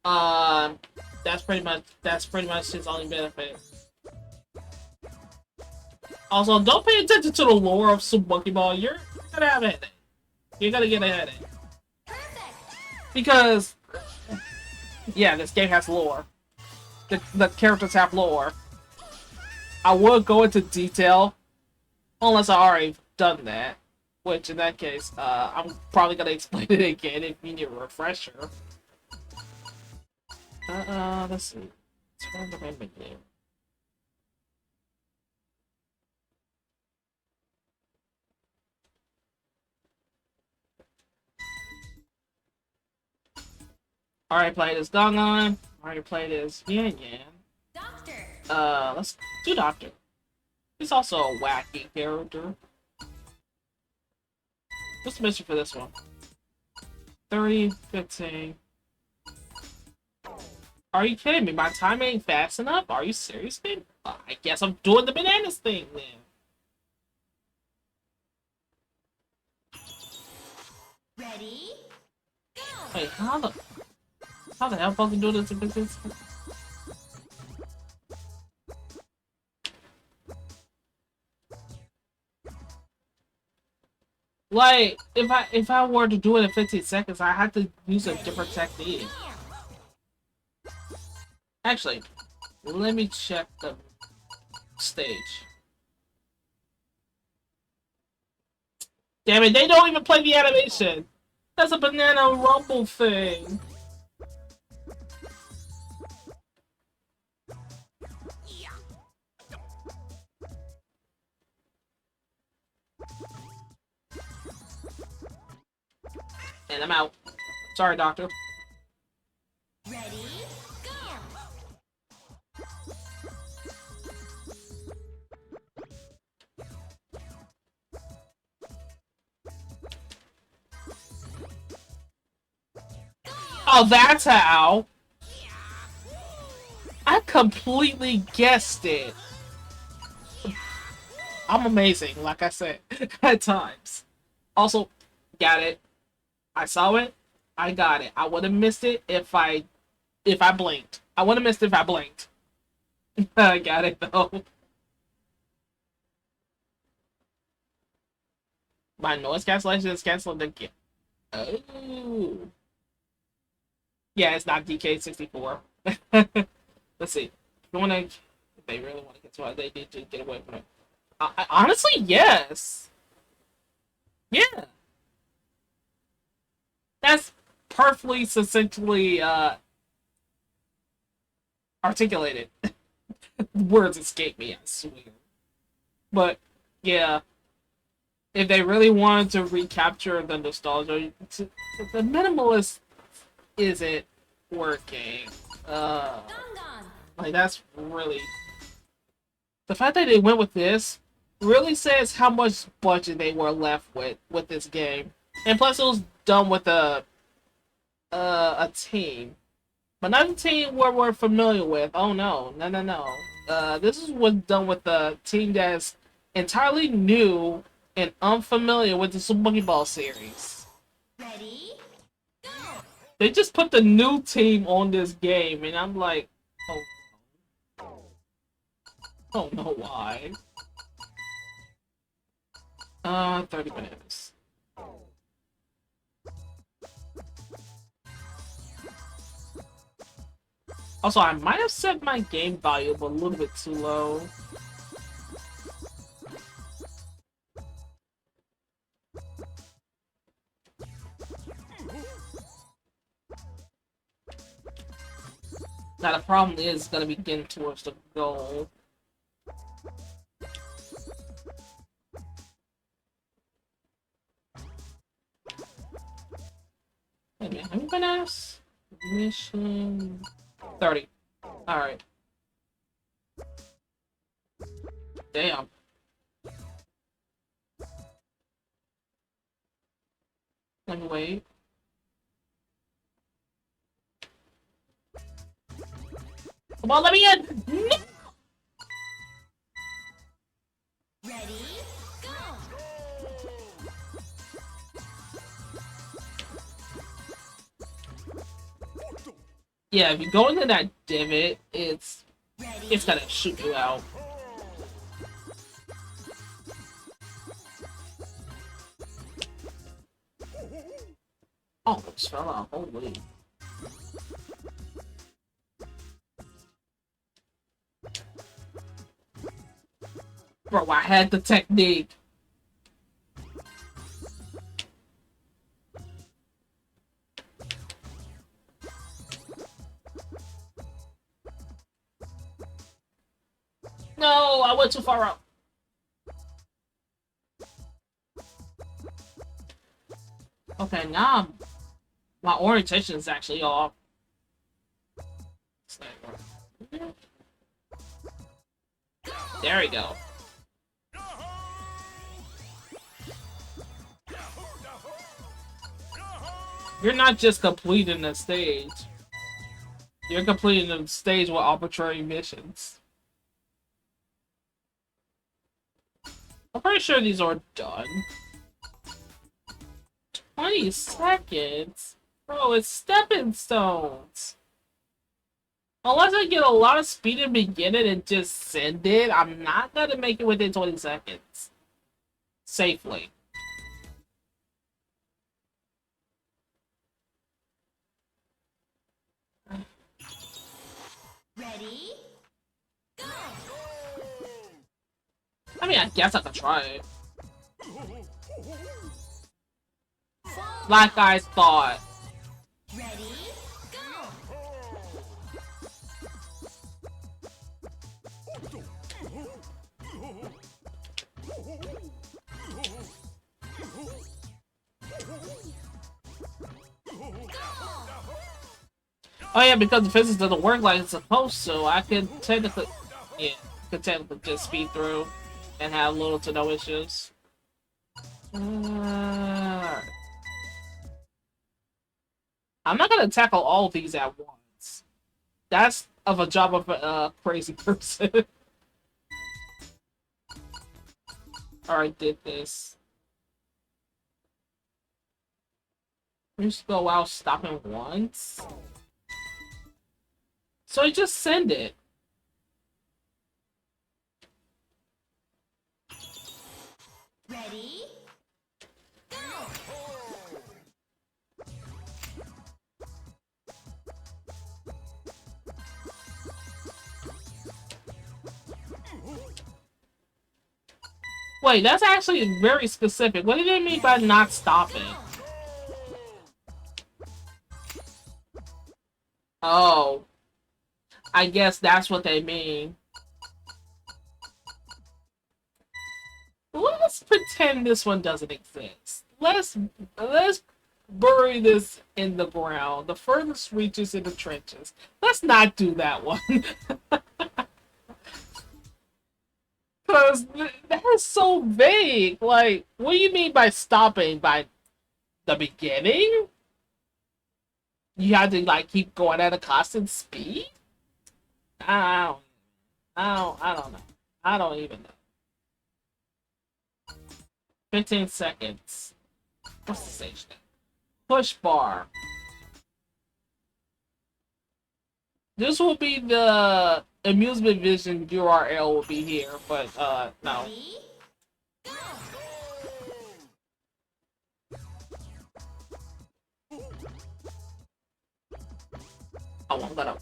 Um, that's pretty much his only benefit. Also, don't pay attention to the lore of Super Monkey Ball. You're gonna have a headache. You're gonna get a headache because yeah, this game has lore. The characters have lore. I would go into detail unless I already done that, which in that case, I'm probably gonna explain it again if you need a refresher. Let's see. Turn the main menu. Already played as Dongon. Already played as Yan Yan. Doctor. Let's do Doctor. He's also a wacky character. What's the mission for this one? 30, 15. Are you kidding me? My time ain't fast enough? Are you serious, man? I guess I'm doing the bananas thing then. Ready? Go. Wait, how the hell fucking do this? Like, if I were to do it in 15 seconds, I had to use a different technique. Actually, let me check the stage. Damn it, they don't even play the animation! That's a banana rumble thing! And I'm out. Sorry, Doctor. Ready? Go. Oh, that's how! I completely guessed it! I'm amazing, like I said, at times. Also, got it. I saw it. I got it. I would have missed it if I blinked. I would have missed it if I blinked. I got it though. My noise cancellation is canceled again. Oh. Yeah, it's not DK64. Let's see. If you wanna, if they really want to get to it, they need to get away from it. Honestly, yes. Yeah. That's perfectly succinctly articulated. Words escape me, I swear. But yeah, if they really wanted to recapture the nostalgia, the minimalist isn't working. Like that's really the fact that they went with this really says how much budget they were left with this game, and plus it was done with a team. But not a team where we're familiar with. Oh no, no, no, no. This is what's done with a team that's entirely new and unfamiliar with the Super Monkey Ball series. Ready? Go. They just put the new team on this game, and I'm like, oh, oh no, why? 30 minutes. Also, I might have set my game volume a little bit too low. Now the problem is gonna be getting towards the goal. Wait a minute, have you been asked? Mission 30. Alright. Damn. Let me wait. Come on, let me in! No! Ready, go! Yeah, if you go into that divot, it's Ready, gonna shoot you out. Oh, it just fell out. Holy. Bro, I had the technique. No, I went too far out. Okay, now my orientation is actually off. There we go. You're not just completing the stage. You're completing the stage with arbitrary missions. I'm pretty sure these are done. 20 seconds? Bro, it's stepping stones. Unless I get a lot of speed in the beginning and just send it, I'm not gonna make it within 20 seconds. Safely. ready, go! I mean, I guess I could try it. Like I thought. Ready, go! Oh yeah, because the physics doesn't work like it's supposed to, I could technically, yeah, just speed through and have little to no issues. I'm not gonna tackle all of these at once. That's of a job of a crazy person. Alright, did this. Just go out stopping once. So I just send it. Ready, go! Wait, that's actually very specific. What do they mean by not stopping? Oh. I guess that's what they mean. Let's pretend this one doesn't exist. Let's bury this in the ground. The furthest reaches in the trenches. Let's not do that one. Because that is so vague. Like, what do you mean by stopping? By the beginning? You have to, like, keep going at a constant speed? I don't know. I don't even know. 15 seconds. What's the stage name? Push bar. This will be the amusement vision URL will be here, but no. Ready, go! Oh, I'm gonna.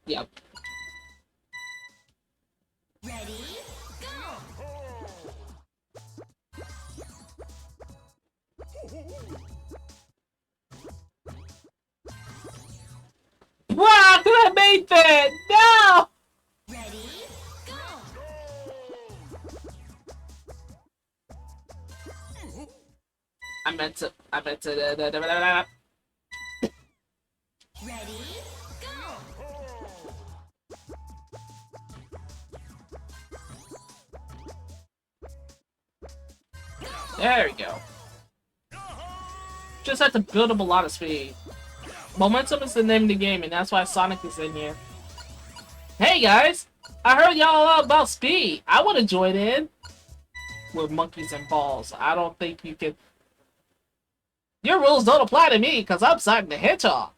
Yep. Ready, go! Wow, I could have made that! No! Ready, go! I meant to. There we go. Just have to build up a lot of speed. Momentum is the name of the game, and that's why Sonic is in here. Hey guys! I heard y'all about speed. I want to join in. We're monkeys and balls. I don't think you can... Your rules don't apply to me, because I'm Sonic the Hedgehog.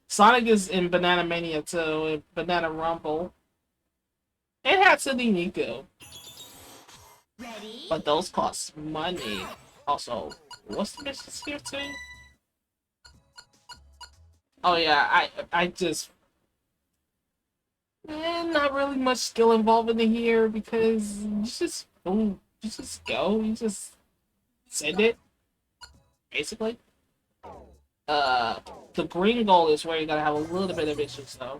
Sonic is in Banana Mania too, in Banana Rumble. It had Cindy Nico. Ready? But those cost money. Also, what's the missions here too? Oh yeah, I just... not really much skill involved in here because you just go, you just send it, basically. The green goal is where you gotta have a little bit of issues though.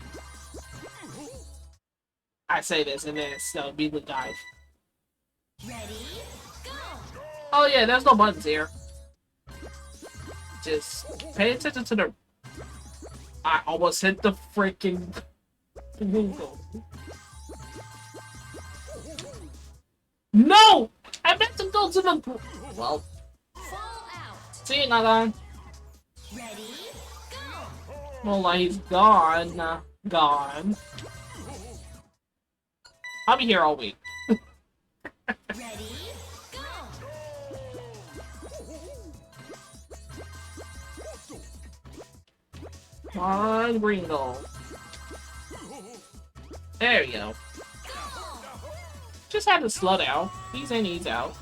I say this and then so immediately dive. Ready? Go! Oh yeah, there's no buttons here. Just pay attention to the... I almost hit the freaking green goal. No! I meant to go to the... Well. Fall out. See you, Nagan. Ready? Go! Well, like, he's gone. Gone. I'll be here all week. Ready? Go! Come on, green goal. There you go. Just had to slow down. He's in, he's out.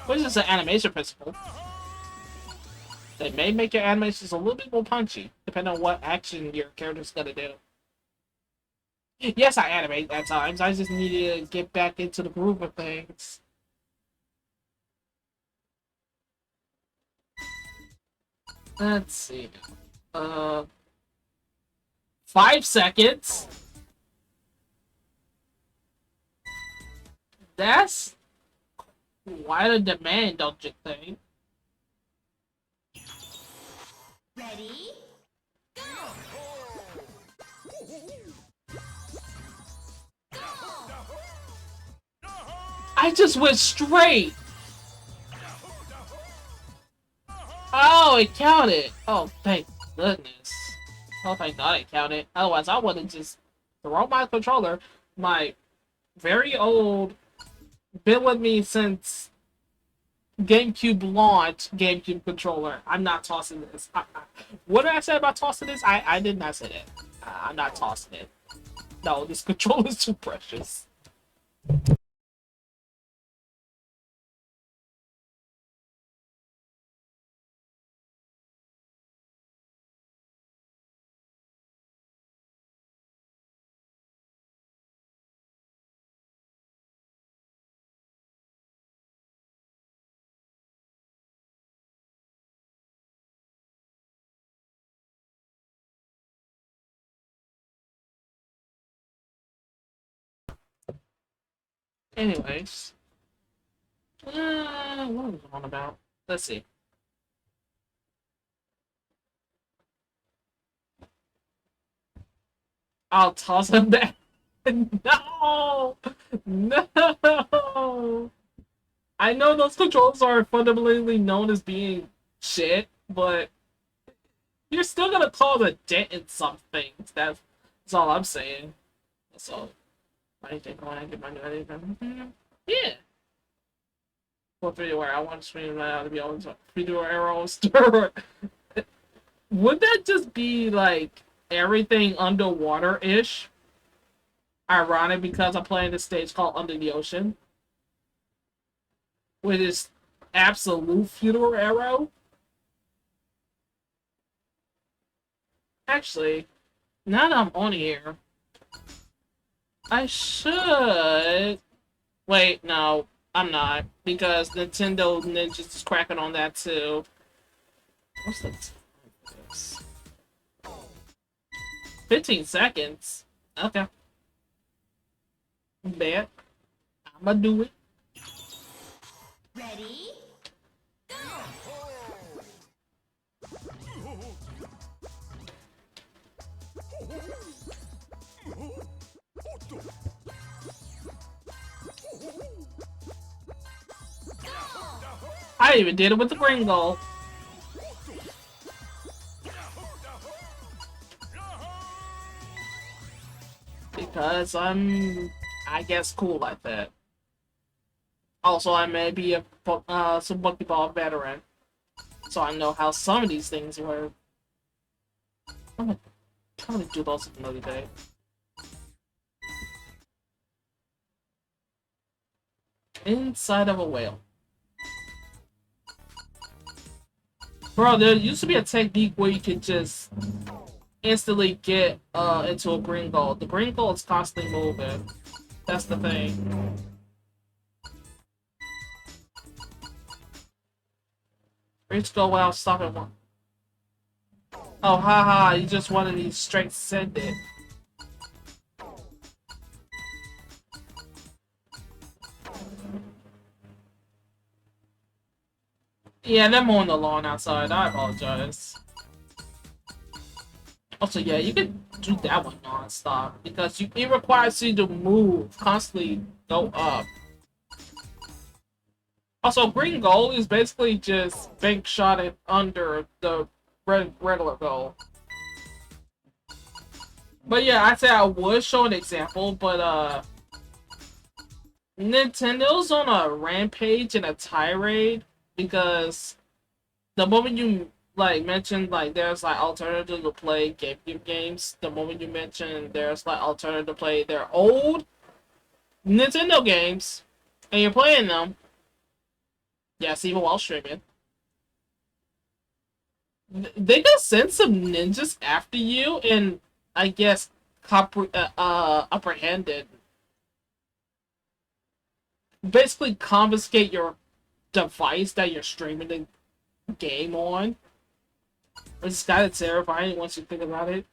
Which is an animation principle. They may make your animations a little bit more punchy, depending on what action your character's gonna do. Yes, I animate at times. I just need to get back into the groove of things. Let's see. 5 seconds. That's quite a demand, don't you think? Ready? Go! I just went straight! Oh, it counted! Oh, thank goodness. Oh, thank God it counted. Otherwise, I would have just thrown my controller, my very old, been with me since GameCube launch GameCube controller. I'm not tossing this. What did I say about tossing this? I did not say that. I'm not tossing it. No, this controller is too precious. Anyways. What was I on about? Let's see. I'll toss him back. No! No! I know those controls are fundamentally known as being shit, but you're still gonna cause a dent in some things. That's all I'm saying. That's all. I think I want to get my new anything. Yeah. For 3D where I want to stream that out to be able to 3D arrows. Would that just be like everything underwater-ish? Ironic because I'm playing this stage called Under the Ocean. With this absolute funeral arrow. Actually, now that I'm on here, I should... Wait, no, I'm not. Because Nintendo Ninjas is cracking on that too. What's the time for this? 15 seconds? Okay. Bet. I'ma do it. Ready? Go! I even did it with the green goal. Because I'm, I guess, cool like that. Also, I may be a some Monkey Ball veteran, so I know how some of these things work. I'm gonna probably do those another day. Inside of a whale. Bro, there used to be a technique where you could just instantly get into a green goal. The green goal is constantly moving. That's the thing. Reach goal without stopping one. Oh, haha, you just wanted to straight send it. Yeah, they're mowing the lawn outside. I apologize. Also, yeah, you can do that one non-stop because it requires you to move, constantly go up. Also, green goal is basically just bank shot it under the regular goal. But yeah, I'd say I would show an example, but Nintendo's on a rampage and a tirade because the moment you like mentioned like there's like alternative to play GameCube games, the moment you mention there's like alternative to play their old Nintendo games, and you're playing them, yes, even while streaming, they can send some ninjas after you and I guess apprehended, basically confiscate your device that you're streaming the game on. It's kind of terrifying once you think about it.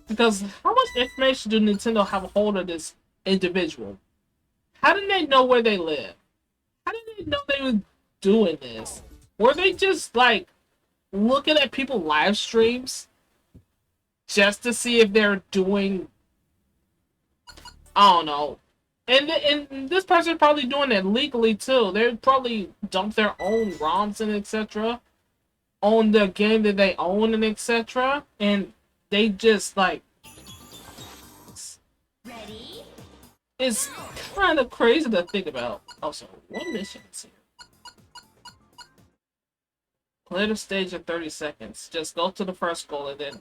Because how much information do Nintendo have a hold of this individual? How did they know where they live? How did they know they were doing this? Were they just like looking at people live streams just to see if they're doing, I don't know. And this person's probably doing it legally too. They probably dump their own ROMs and etc. on the game that they own and etc. And they just like, Ready? it's kind of crazy to think about. Also, what mission is here? Play the stage in 30 seconds. Just go to the first goal and then,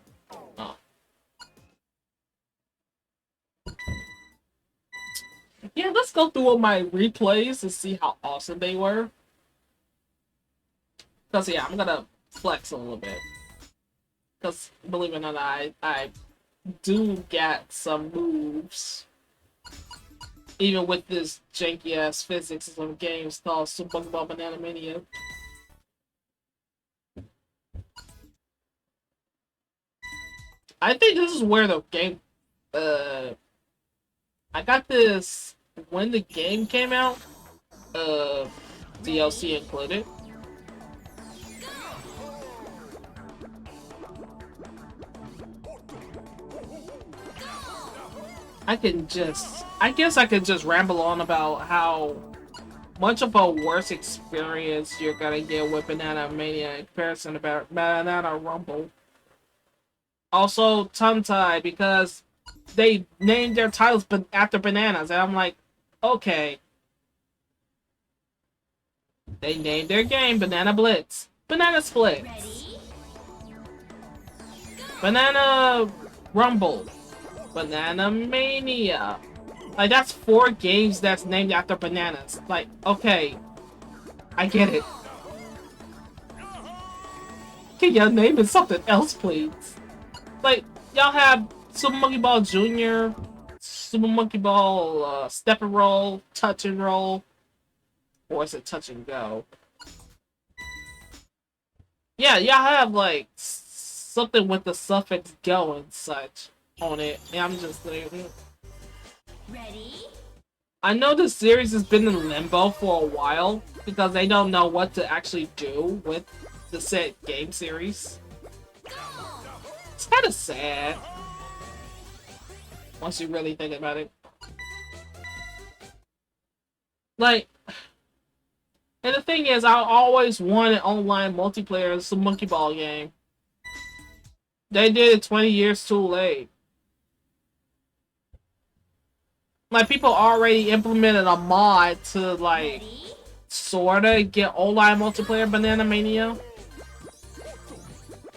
oh. Yeah, let's go through all my replays and see how awesome they were. Because, yeah, I'm gonna flex a little bit. Because, believe it or not, I do get some moves. Even with this janky-ass physics of some games called Super Ball Banana Mania. I think this is where the game... I got this when the game came out. DLC included. I guess I could just ramble on about how much of a worse experience you're gonna get with Banana Mania in comparison to Banana Rumble. Also, tongue tie because they named their titles after bananas, and I'm like, okay. They named their game Banana Blitz, Banana Split, Banana Rumble, Banana Mania. Like, that's 4 games that's named after bananas. Like, okay, I get it. Can y'all name it something else, please? Like, y'all have Super Monkey Ball Jr., Super Monkey Ball Step and Roll, Touch and Roll, or is it Touch and Go? Yeah, y'all have like something with the suffix go and such on it, and I'm just like, Ready? I know this series has been in limbo for a while because they don't know what to actually do with the said game series. It's kind of sad once you really think about it. Like, And the thing is, I always wanted online multiplayer as a monkey ball game. They did it 20 years too late. Like, people already implemented a mod to, like, sorta get online multiplayer Banana Mania.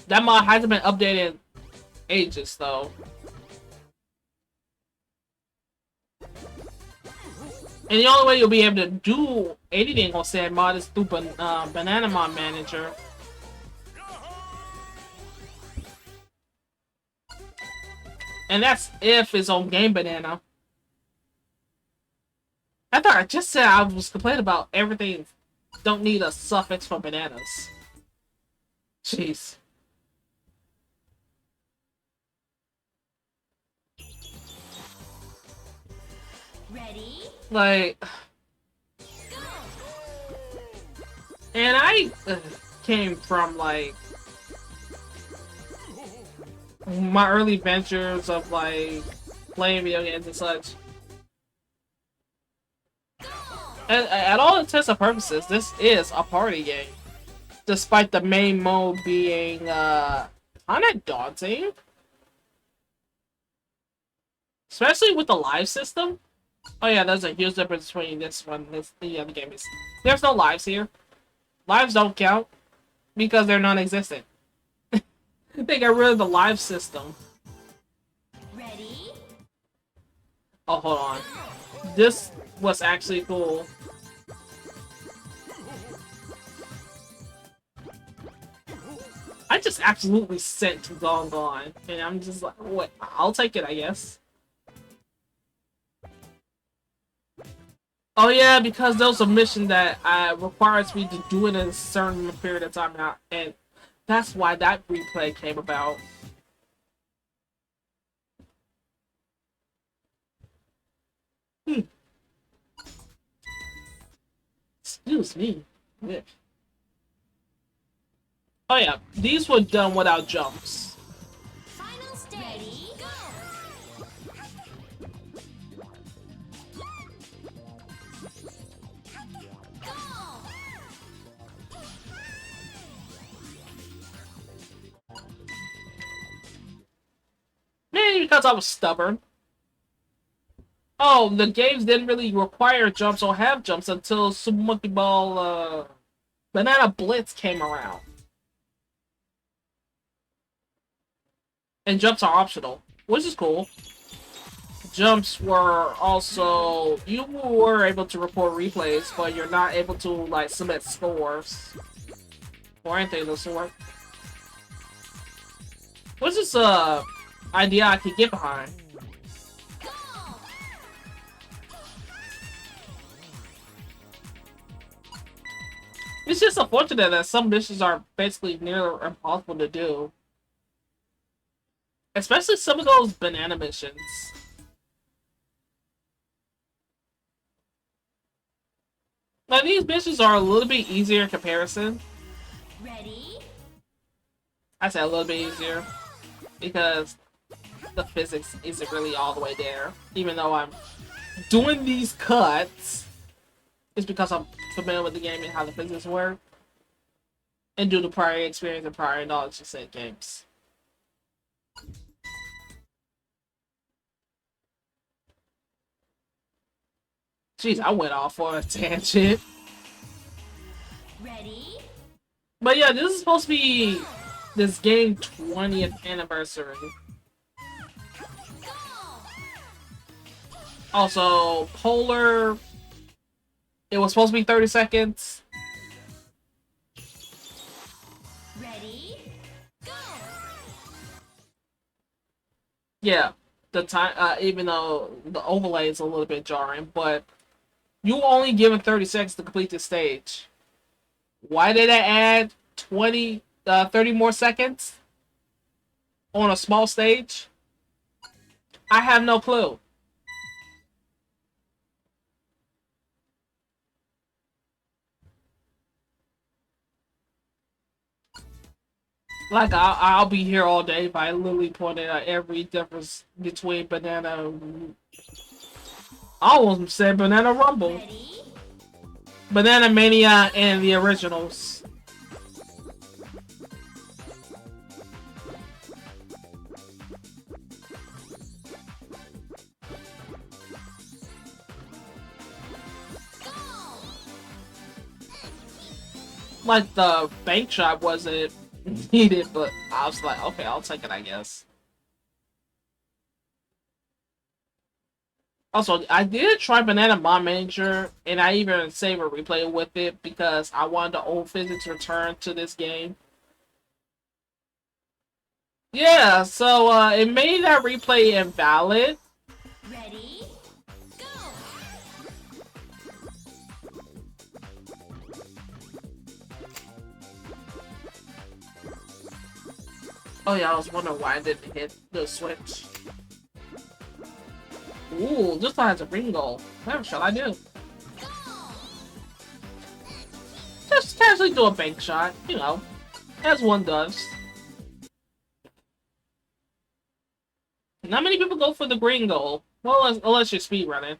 That mod hasn't been updated in ages, though. And the only way you'll be able to do anything on said mod is through Banana Mod Manager. And that's if it's on Game Banana. I thought I just said I was complaining about everything don't need a suffix for bananas. Jeez. Ready? Like... And I came from, like... my early ventures of, like, playing video games and such. And at all intents and purposes, this is a party game. Despite the main mode being, kinda daunting. Especially with the live system. Oh yeah, there's a huge difference between this one and the other game. There's no lives here. Lives don't count. Because they're non-existent. They got rid of the live system. Ready? Oh, hold on. This was actually cool. I just absolutely sent Gone Gone. And I'm just like, what? I'll take it, I guess. Oh yeah, because there was a mission that requires me to do it in a certain period of time now. And that's why that replay came about. Excuse me. Yeah. Oh yeah, these were done without jumps. Final stage. Go. Maybe because I was stubborn. Oh, the games didn't really require jumps or have jumps until Super Monkey Ball Banana Blitz came around. And jumps are optional, which is cool. Jumps were also... you were able to report replays, but you're not able to, like, submit scores. Or anything of the sort. Which is, idea I could get behind. It's just unfortunate that some missions are basically near impossible to do. Especially some of those banana missions. Now these missions are a little bit easier in comparison. Ready? I say a little bit easier. Because the physics isn't really all the way there. Even though I'm doing these cuts, it's because I'm familiar with the game and how the physics work. And due to prior experience and prior knowledge of said games. Jeez, I went off on a tangent. Ready? But yeah, this is supposed to be this game 20th anniversary. Also, Polar, it was supposed to be 30 seconds. Ready? Go. Yeah, the time, even though the overlay is a little bit jarring, but you were only given 30 seconds to complete this stage. Why did I add 30 more seconds on a small stage? I have no clue. Like, I'll be here all day by literally pointing out every difference between Banana... I almost said Banana Rumble. Ready? Banana Mania and the originals. Like the bank shot wasn't needed, but I was like, okay, I'll take it, I guess. Also, I did try Banana Mod Manager, and I even saved a replay with it because I wanted the old physics return to this game. Yeah, so it made that replay invalid. Ready? Go! Oh yeah, I was wondering why I didn't hit the switch. Ooh, this one has a ring goal. What shall I do? Just casually do a bank shot, you know, as one does. Not many people go for the green goal. Well, unless you're speedrunning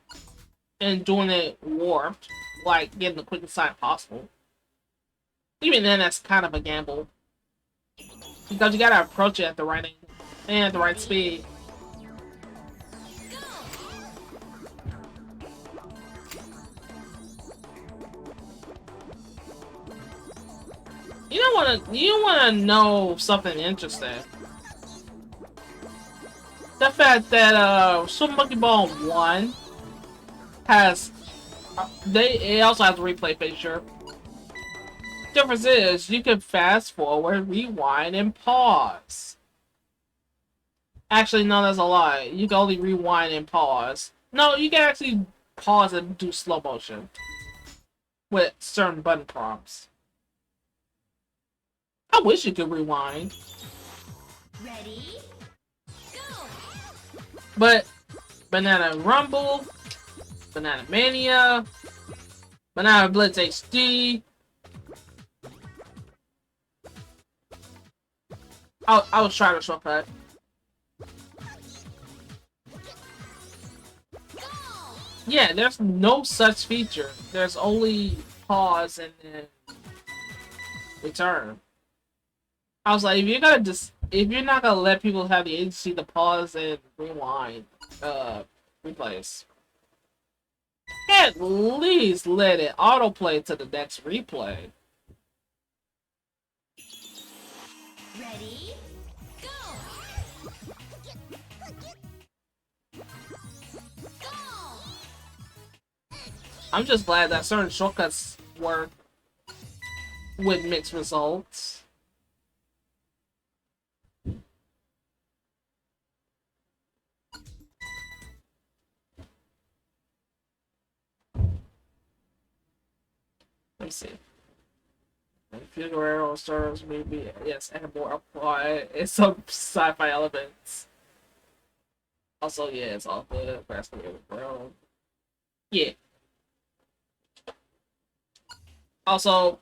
and doing it warped, like getting the quickest time possible. Even then, that's kind of a gamble. Because you gotta approach it at the right angle and at the right speed. You wanna know something interesting. The fact that Super Monkey Ball 1 has it also has a replay feature. Difference is you can fast forward, rewind, and pause. Actually, no, that's a lie. You can only rewind and pause. No, you can actually pause and do slow motion with certain button prompts. I wish you could rewind. Ready? Go! But Banana Rumble, Banana Mania, Banana Blitz HD. I was trying to shortcut. Yeah, there's no such feature. There's only pause and then return. I was like, if you're not gonna let people have the agency to pause and rewind, replays, at least let it autoplay to the next replay. Ready? Go! I'm just glad that certain shortcuts work with mixed results. Let me see. Figueroa serves maybe yes, and more apply in some sci-fi elements. Also, yeah, it's all good. Bro. Yeah. Also,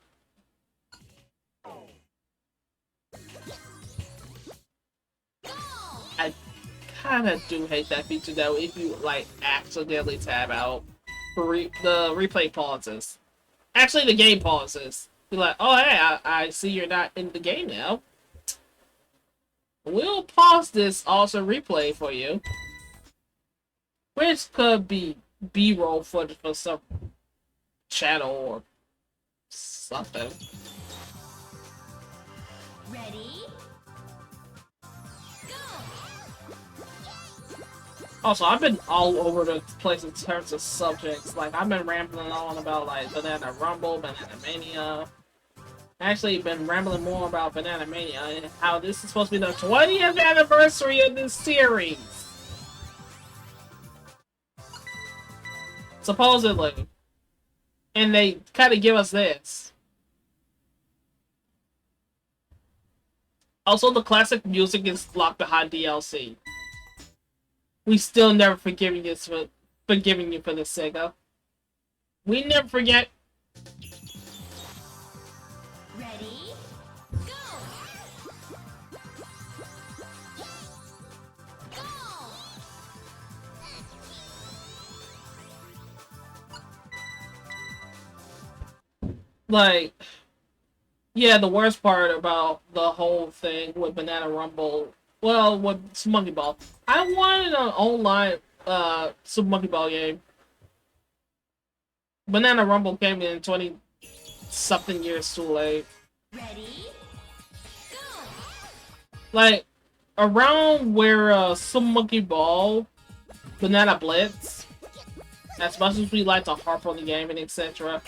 I kind of do hate that feature though. If you like accidentally tab out for the replay pauses, actually the game pauses. You're like, oh hey, I see you're not in the game now. We'll pause this also replay for you, which could be B-roll footage for some channel or something. Ready? Go! Also, I've been all over the place in terms of subjects. Like, I've been rambling on about, like, Banana Rumble, Banana Mania. Actually, been rambling more about Banana Mania and how this is supposed to be the 20th anniversary of this series. Supposedly. And they kind of give us this. Also, the classic music is locked behind DLC. We still never forgiving you for the Sega. We never forget. Ready? Go! Like, yeah, the worst part about the whole thing with Banana Rumble, well, with Super Monkey Ball, I wanted an online Super Monkey Ball game. Banana Rumble came in 20 something years too late. Ready? Go! Like, around where Super Monkey Ball, Banana Blitz, as much as we like to harp on the game and etc.,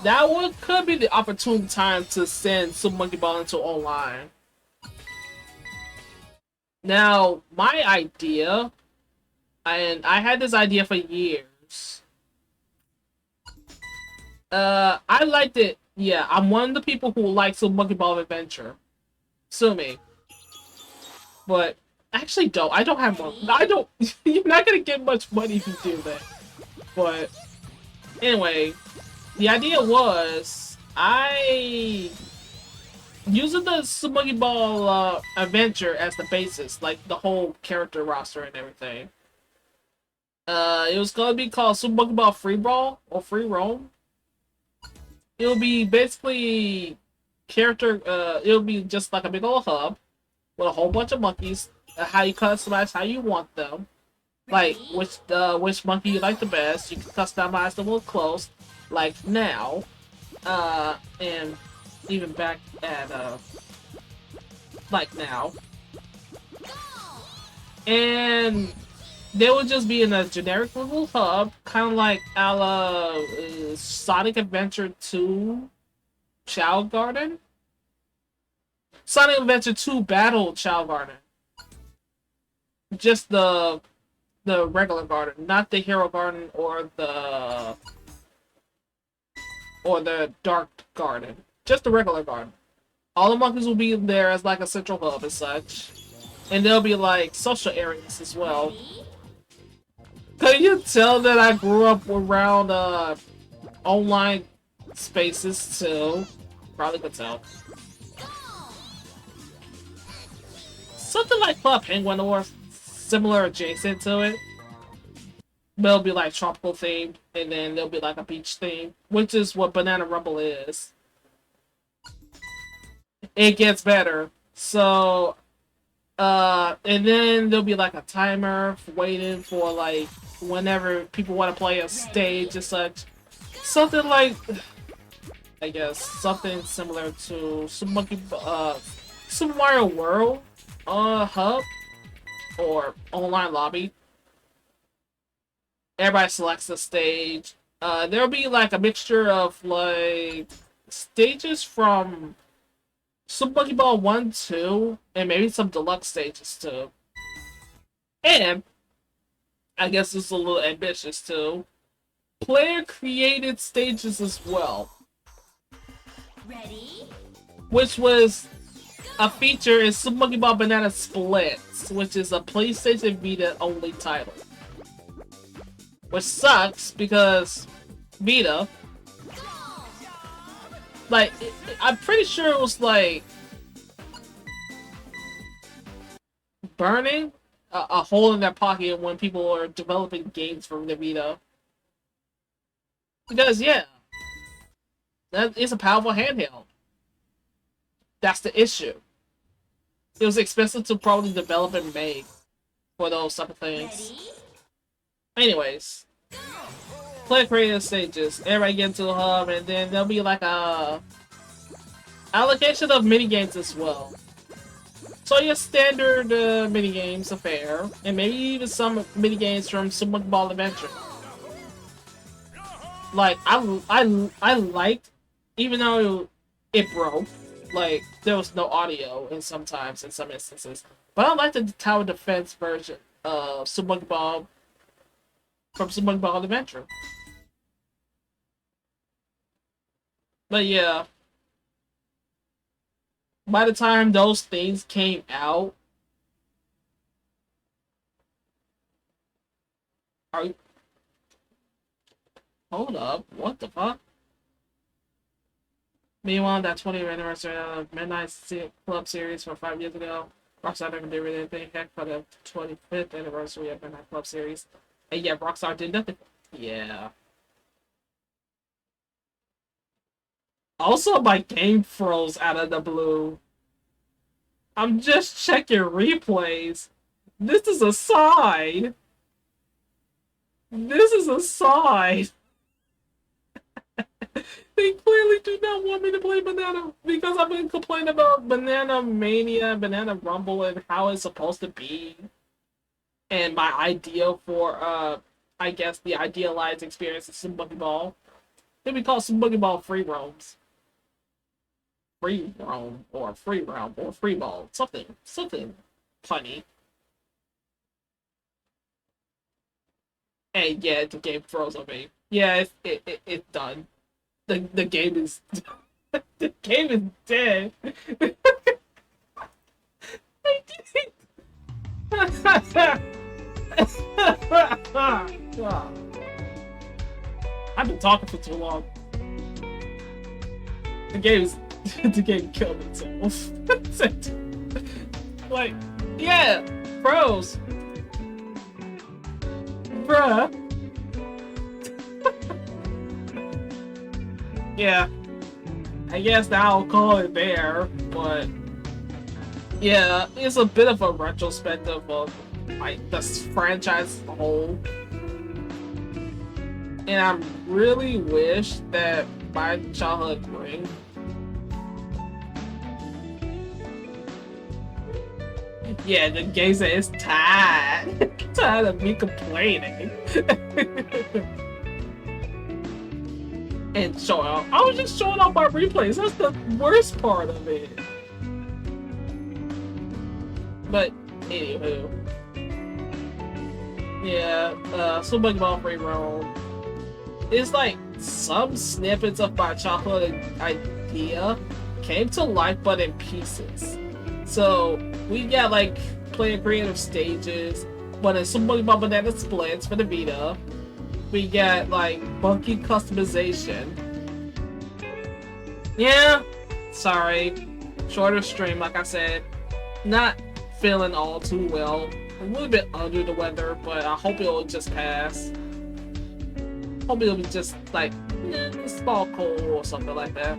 that would could be the opportune time to send Super Monkey Ball into online. Now, my idea, and I had this idea for years. I liked it. Yeah, I'm one of the people who likes Super Monkey Ball Adventure. Sue me. But actually don't. I don't have money. I don't you're not gonna get much money if you do that. But anyway, the idea was I using the Super Monkey Ball adventure as the basis, like the whole character roster and everything. It was gonna be called Super Monkey Ball Free Ball or Free Roam. It'll be basically character. It'll be just like a big old hub with a whole bunch of monkeys. How you customize how you want them. Like which monkey you like the best. You can customize them with clothes, like now, and even back at like now, and they would just be in a generic little hub, kind of like a la Sonic Adventure 2 Child Garden. Sonic Adventure 2 Battle Child Garden. Just the regular garden, not the hero garden or the dark garden. Just the regular garden. All the monkeys will be there as like a central hub and such. And there'll be like social areas as well. Can you tell that I grew up around online spaces too? Probably could tell. Something like Club Penguin or similar adjacent to it. But it'll be like tropical themed, and then there'll be like a beach theme, which is what Banana Rumble is. It gets better. So, and then there'll be like a timer waiting for like whenever people want to play a stage and such. Something like, I guess, something similar to Super Mario World, hub or online lobby. Everybody selects a stage. There'll be like a mixture of like stages from Super Monkey Ball 1, 2, and maybe some deluxe stages too. And I guess it's a little ambitious too. Player created stages as well. Ready? Which was a feature in Super Monkey Ball Banana Splits, which is a PlayStation Vita only title. Which sucks because Vita, like, I'm pretty sure it was like burning a hole in their pocket when people are developing games for the Vita. Because, yeah, that is a powerful handheld. That's the issue. It was expensive to probably develop and make for those type of things. Ready? Anyways, play creative stages. Everybody get into a hub, and then there'll be like a allocation of mini games as well. So your standard mini games affair, and maybe even some mini games from Super Monkey Ball Adventure. Like I liked, even though it broke, like there was no audio in some instances. But I liked the tower defense version of Super Monkey Ball from Super Monkey Ball Adventure. But yeah, by the time those things came out, are you... Hold up, what the fuck? Meanwhile, that 20th anniversary of Midnight Club series from 5 years ago, Rockstar never did really anything. Heck, for the 25th anniversary of Midnight Club series. And yeah, Rockstar did nothing. Yeah. Also, my game froze out of the blue. I'm just checking replays. This is a sign. This is a sign. They clearly do not want me to play Banana because I've been complaining about Banana Mania, Banana Rumble, and how it's supposed to be. And my idea for, I guess, the idealized experience of Super Monkey Ball. Then we call Super Monkey Ball free roams. Free roam, or free roam, or free ball. Something funny. And yeah, the game froze on me. Yeah, it's done. The game is the game is dead. I've been talking for too long. The game is the game killed itself. Like, yeah, pros, bruh. Yeah, I guess now I'll call it there, but yeah, it's a bit of a retrospective of like this franchise as a whole. And I really wish that my childhood dream. Yeah, the game said it's tired. Tired of me complaining. And showing off. I was just showing off my replays. That's the worst part of it. But anywho. Yeah, Super Monkey Ball Free Roam. It's like some snippets of my childhood idea came to life but in pieces. So we got like playing creative stages, but in Super Monkey Ball Banana Splits for the Vita, we got like funky customization. Yeah, sorry, shorter stream like I said. Not feeling all too well. A little bit under the weather, but I hope it'll just pass. Hope it'll be just like a small cold or something like that.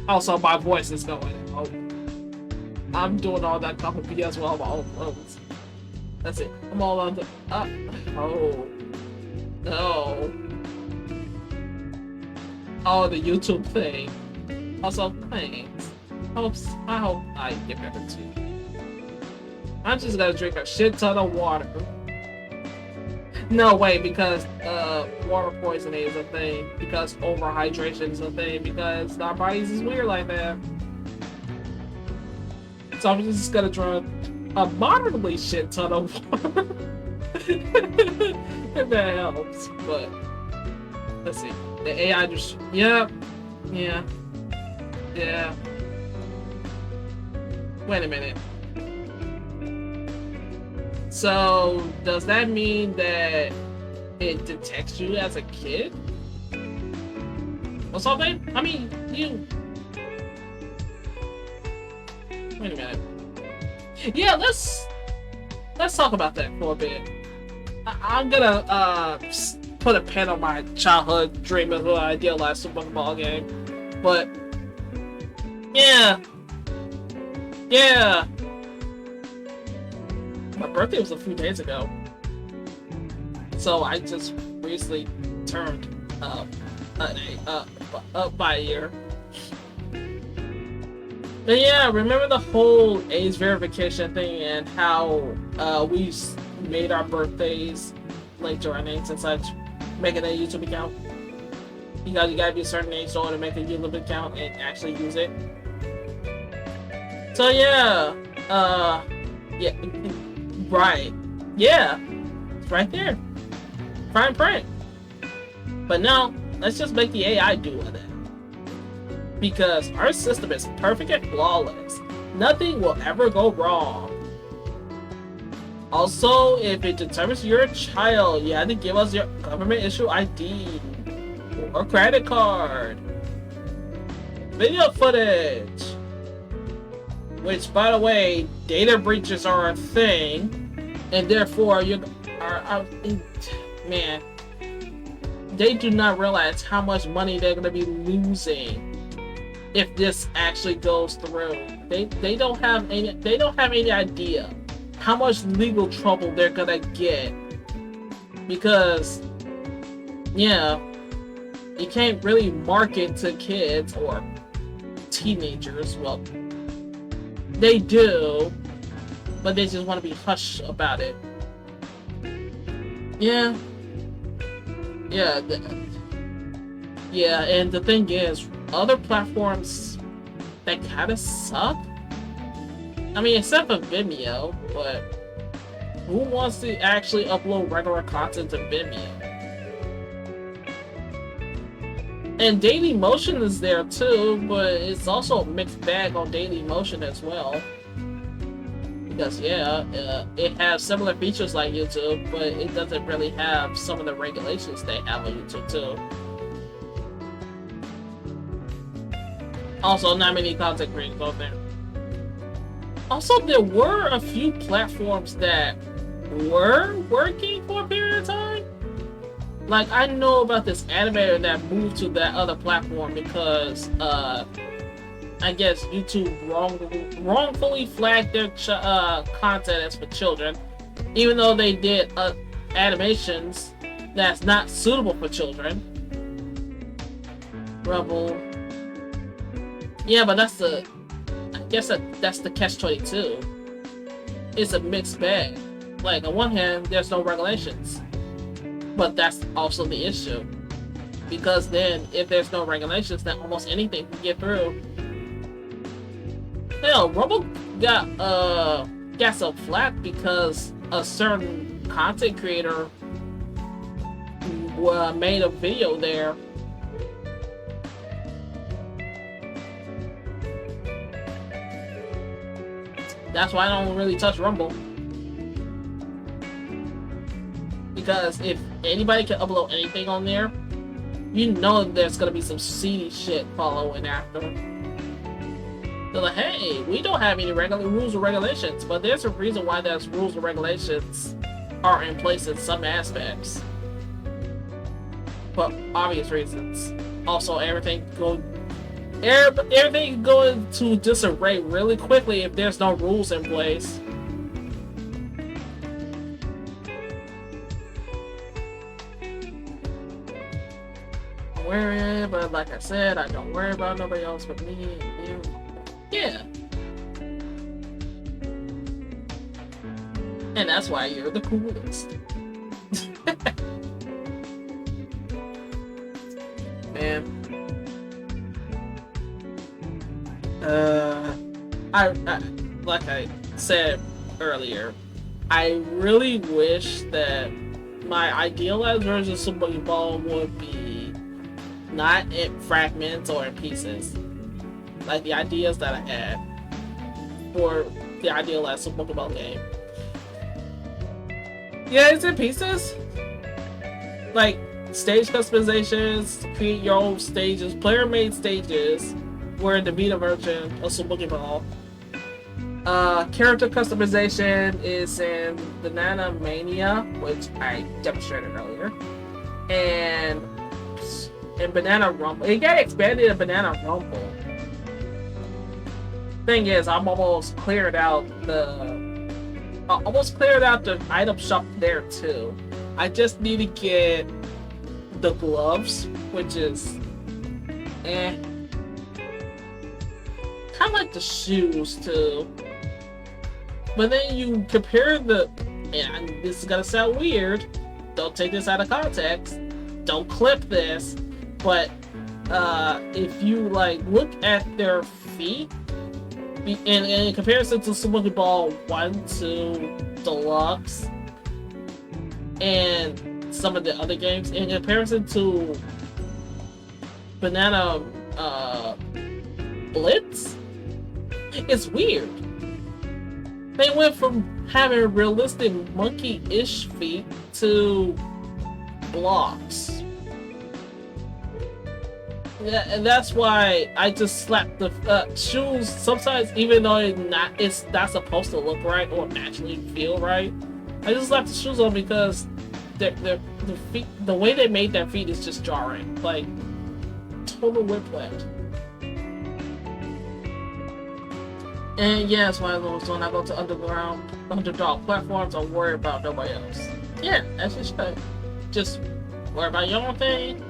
Also, my voice is going out. I'm doing all that copy as well. I'm all clothes. That's it. I'm all on the. Oh. No. Oh, the YouTube thing. Also, thanks. I hope I get better too. I'm just gonna drink a shit ton of water. No, wait, because water poisoning is a thing. Because overhydration is a thing. Because our bodies is weird like that. So I'm just gonna drink a moderately shit ton of water. If that helps. But let's see. The AI just yeah. Wait a minute. So does that mean that it detects you as a kid? Or something? I mean, you. Wait a minute. Yeah, let's talk about that for a bit. I'm gonna put a pen on my childhood dream of an idealized Super Monkey Ball game, but yeah. My birthday was a few days ago, so I just recently turned up by a year. But yeah, remember the whole age verification thing and how we made our birthdays linked to our names and such, making a YouTube account. You gotta be a certain age in order to make a YouTube account and actually use it. So yeah, right, yeah, it's right there, fine print. But now let's just make the AI do with it, because our system is perfect and flawless. Nothing will ever go wrong. Also, if it determines you're a child, you have to give us your government issue ID or credit card, video footage. Which, by the way, data breaches are a thing, and therefore man, they do not realize how much money they're gonna be losing if this actually goes through. They don't have any idea how much legal trouble they're gonna get, because yeah, you can't really market to kids or teenagers. Well, they do, but they just want to be hush about it. Yeah, yeah, yeah. And the thing is, other platforms that kind of suck. I mean, except for Vimeo, but who wants to actually upload regular content to Vimeo? And Daily Motion is there too, but it's also a mixed bag on Daily Motion as well. Because yeah, it has similar features like YouTube, but it doesn't really have some of the regulations they have on YouTube too. Also, not many content creators on there. Also, there were a few platforms that were working for a period of time. Like, I know about this animator that moved to that other platform because, I guess YouTube wrongfully flagged their content as for children, even though they did animations that's not suitable for children. Rebel. Yeah, but that's the... I guess that's the catch-22. It's a mixed bag. Like, on one hand, there's no regulations. But that's also the issue. Because then, if there's no regulations, then almost anything can get through. Hell, Rumble got some flack because a certain content creator made a video there. That's why I don't really touch Rumble. Because if anybody can upload anything on there, you know there's gonna be some seedy shit following after. They're like, hey, we don't have any rules or regulations, but there's a reason why those rules and regulations are in place in some aspects. For obvious reasons. Also, everything going to disarray really quickly if there's no rules in place. I'm worried, but like I said, I don't worry about nobody else but me and you. Yeah. And that's why you're the coolest. Man. I like I said earlier, I really wish that my idealized version of Super Ball would be not in fragments or in pieces. Like the ideas that I had for the idealized Super Ball game. Yeah, it's in pieces. Like stage customizations, create your own stages, player-made stages. Were in the Vita version of Super Ball. Character customization is in Banana Mania, which I demonstrated earlier, and in Banana Rumble. It got expanded in Banana Rumble. Thing is, I'm almost cleared out the item shop there too. I just need to get the gloves, which is I like the shoes too, but then you compare and this is gonna sound weird, don't take this out of context, don't clip this, but if you like look at their feet in comparison to Super Ball 1, 2, Deluxe, and some of the other games, in comparison to Banana Blitz, it's weird. They went from having realistic monkey-ish feet to blocks. Yeah, and that's why I just slapped the shoes. Sometimes, even though it's not supposed to look right or naturally feel right, I just left the shoes on because the feet, the way they made that feet is just jarring. Like total whiplash. And yeah, that's why I was when I go to underdog platforms, I worry about nobody else. Yeah, that's just just worry about your own thing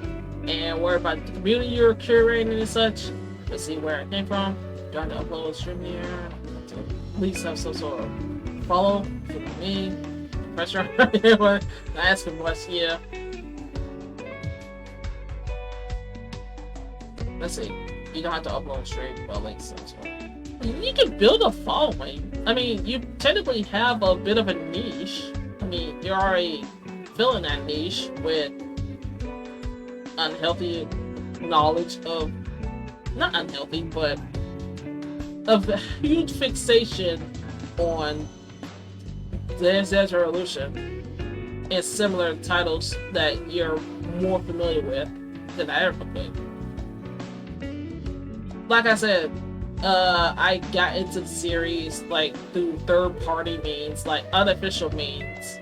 and worry about the community you're curating and such. Let's see where it came from. Trying to upload a stream here. To at least have some sort of follow for me. Pressure. Not asking much, yeah. Let's see. You don't have to upload straight but links as well. You can build a following. I mean, you technically have a bit of a niche. I mean, you're already filling that niche with unhealthy knowledge of, not unhealthy, but of a huge fixation on Dance Dance Revolution and similar titles that you're more familiar with than I ever could. Like I said, I got into the series like through third-party means, like unofficial means.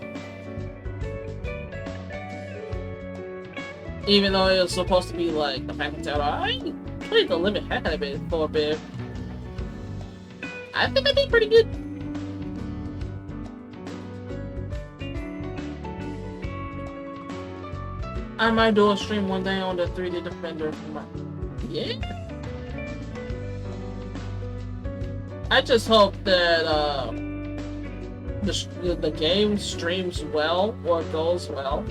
Even though it was supposed to be like the fact that I played the living heck out of it for a bit. I think I did pretty good. I might do a stream one day on the 3D Defender. Yeah. I just hope that the game streams well or goes well,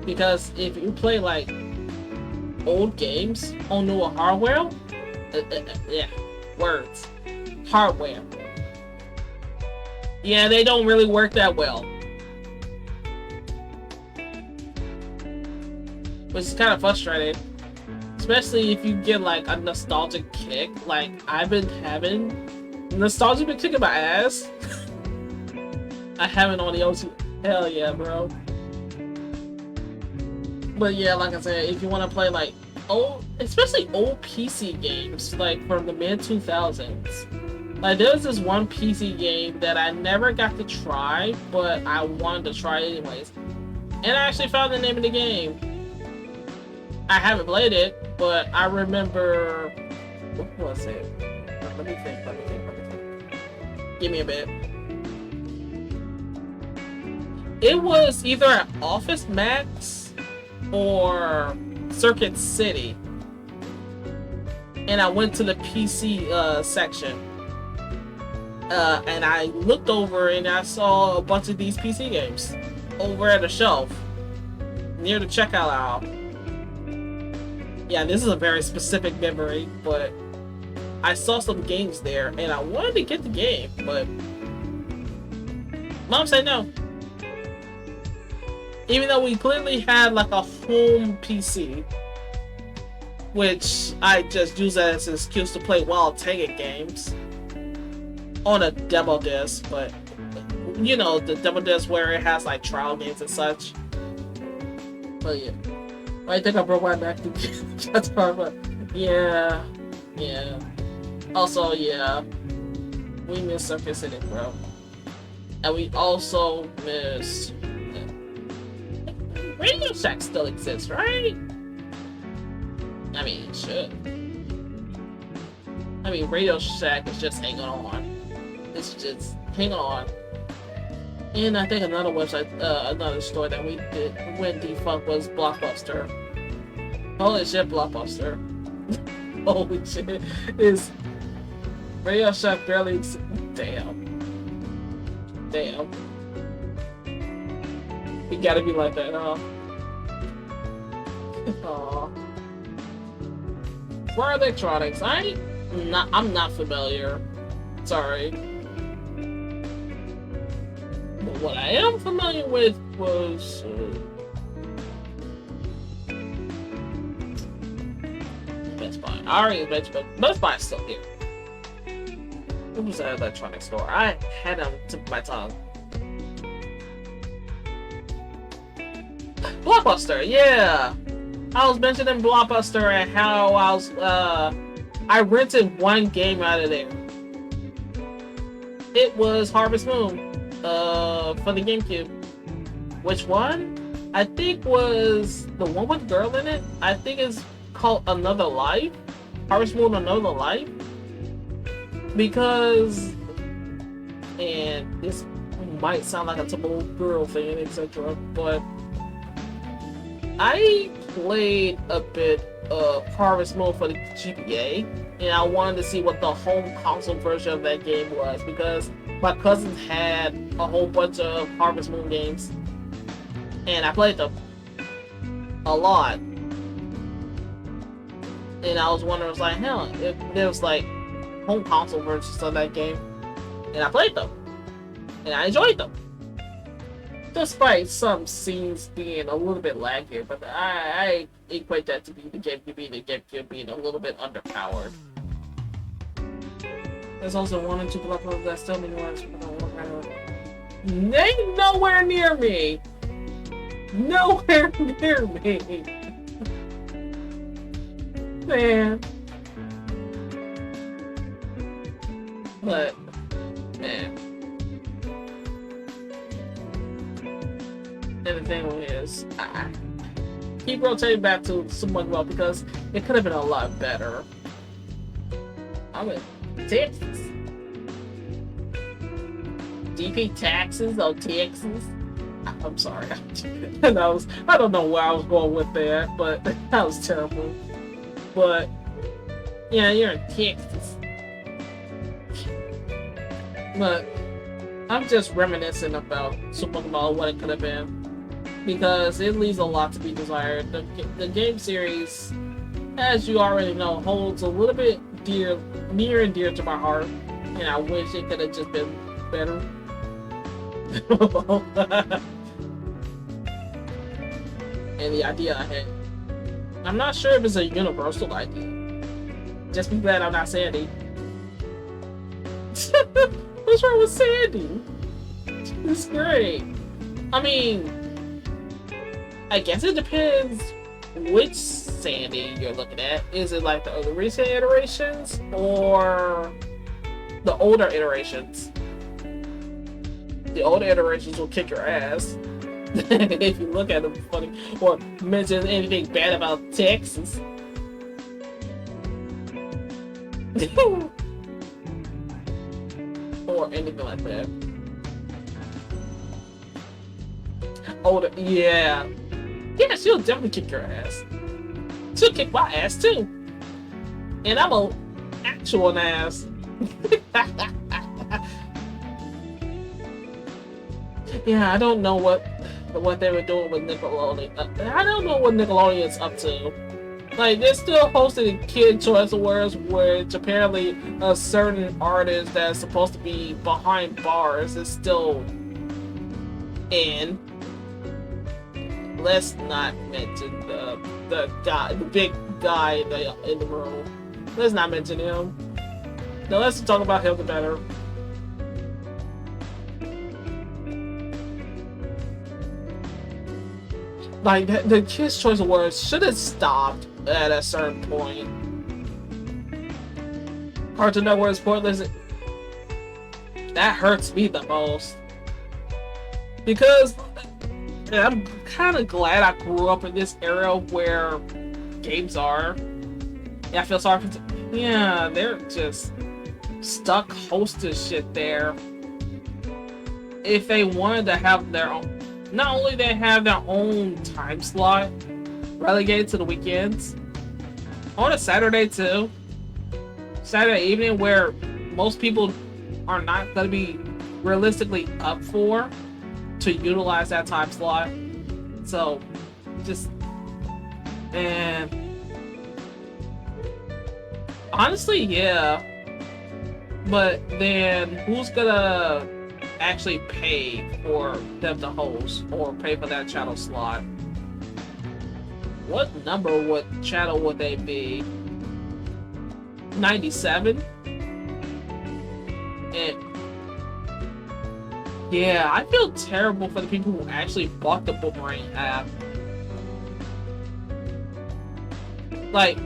because if you play like old games on newer hardware, yeah, words, hardware, yeah, they don't really work that well, which is kind of frustrating, especially if you get like a nostalgic kick, like I've been having. Nostalgia been kicking my ass. I haven't on the O2. Hell yeah, bro. But yeah, like I said, if you want to play like old, especially old PC games, like from the mid 2000s. Like there's this one PC game that I never got to try, but I wanted to try anyways. And I actually found the name of the game. I haven't played it, but I remember. What was it? Let me think. Give me a bit. It was either at Office Max or Circuit City. And I went to the PC section. And I looked over and I saw a bunch of these PC games over at a shelf near the checkout aisle. Yeah, this is a very specific memory, but I saw some games there, and I wanted to get the game, but Mom said no. Even though we clearly had like a home PC, which I just use as an excuse to play Wild Tank games on a demo disc, but you know, the demo disc where it has like trial games and such. But yeah, I think I broke my neck. That's part, yeah. Also, yeah, we miss Circuit City, bro. And we also miss... Radio Shack still exists, right? I mean, it should. I mean, Radio Shack is just hanging on. It's just hanging on. And I think another website, another store that we did went defunct was Blockbuster. Holy shit, Blockbuster. Holy shit. Is Radio Shack barely exists. Damn. You gotta be like that, huh? Aww. For electronics, I'm not familiar. Sorry. But what I am familiar with was Best Buy. I already mentioned Best Buy is still here. What was that electronics store? I had them tip of my tongue. Blockbuster, yeah. I was mentioning Blockbuster and how I rented one game out of there. It was Harvest Moon. For the GameCube. Which one? I think was the one with the girl in it. I think it's called Another Life. Harvest Moon Another Life. Because, and this might sound like a typical girl thing, etc. But I played a bit of Harvest Moon for the GBA, and I wanted to see what the home console version of that game was, because my cousins had a whole bunch of Harvest Moon games, and I played them a lot. And I was wondering, I was like, hell, if there was like home console versions of that game, and I played them, and I enjoyed them. Despite some scenes being a little bit laggy, but I equate that to be the GameCube being a little bit underpowered. There's also 1 and 2 block levels that still need ones. They nowhere near me! Nowhere near me! Man. But, man. And the thing is, I keep rotating back to SpongeBob because it could have been a lot better. I'm in Texas. DP taxes on Texas. I'm sorry. I don't know where I was going with that, but that was terrible. But yeah, you're in Texas. But I'm just reminiscing about SpongeBob, what it could have been. Because it leaves a lot to be desired. The game series, as you already know, holds a little bit near and dear to my heart, and I wish it could have just been better. And the idea I had, I'm not sure if it's a universal idea. Just be glad I'm not Sandy. What's wrong with Sandy? It's great. I mean, I guess it depends which Sandy you're looking at. Is it like the recent iterations or the older iterations? The older iterations will kick your ass if you look at them funny or mention anything bad about Texas. Or anything like that. Older, yeah. Yeah, she'll definitely kick your ass. She'll kick my ass too. And I'm a actual ass. Yeah, I don't know what they were doing with Nickelodeon. I don't know what Nickelodeon's up to. Like, they're still hosting Kid Choice Awards, which apparently a certain artist that's supposed to be behind bars is still in. Let's not mention the guy, the big guy in the room. Let's not mention him. The less we talk about him, the better. Like, the Kids' Choice Awards should have stopped at a certain point. Cartoon Network is pointless. That hurts me the most. Because I'm kind of glad I grew up in this era where games are. Yeah, I feel sorry for... Yeah, they're just stuck hosting shit there. If they wanted to have their own... Not only they have their own time slot relegated to the weekends, on a Saturday too. Saturday evening, where most people are not going to be realistically up for to utilize that time slot. So, just... And... Honestly, yeah. But then, who's gonna actually pay for them to host or pay for that channel slot? What channel would they be? 97? And yeah, I feel terrible for the people who actually bought the Boomerang app. Like,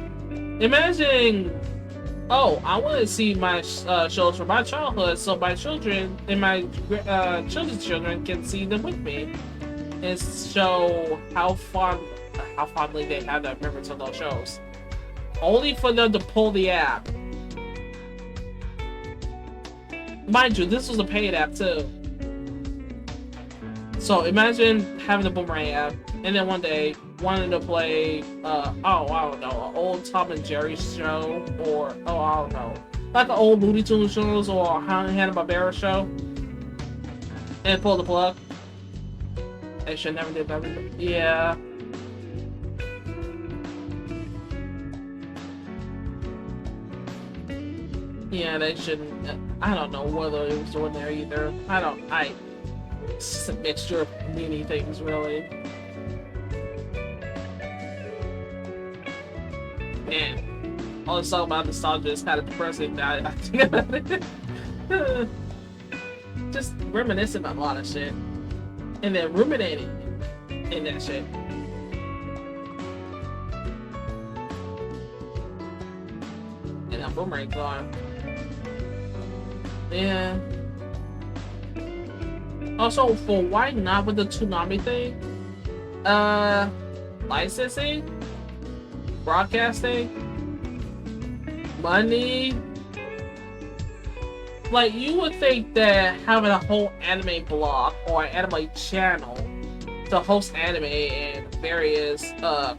imagine Oh, I want to see my shows from my childhood, so my children and my children's children can see them with me and show how fondly they have that memories of those shows. Only for them to pull the app. Mind you, this was a paid app too. So imagine having the Boomerang app, and then one day wanting to play, I don't know, an old Tom and Jerry show, or I don't know, like an old Looney Tunes shows or a Hanna-Barbera show, and pull the plug. They should never did that. Yeah. Yeah, they shouldn't. I don't know what it was doing there either. It's just a mixture of many things, really. Man, all this talk about nostalgia is kind of depressing now. I think about it. Just reminiscing about a lot of shit. And then ruminating in that shit. And that Boomerang's gone. Yeah. Also, for why not with the Toonami thing? Licensing? Broadcasting? Money? Like, you would think that having a whole anime blog or an anime channel to host anime and various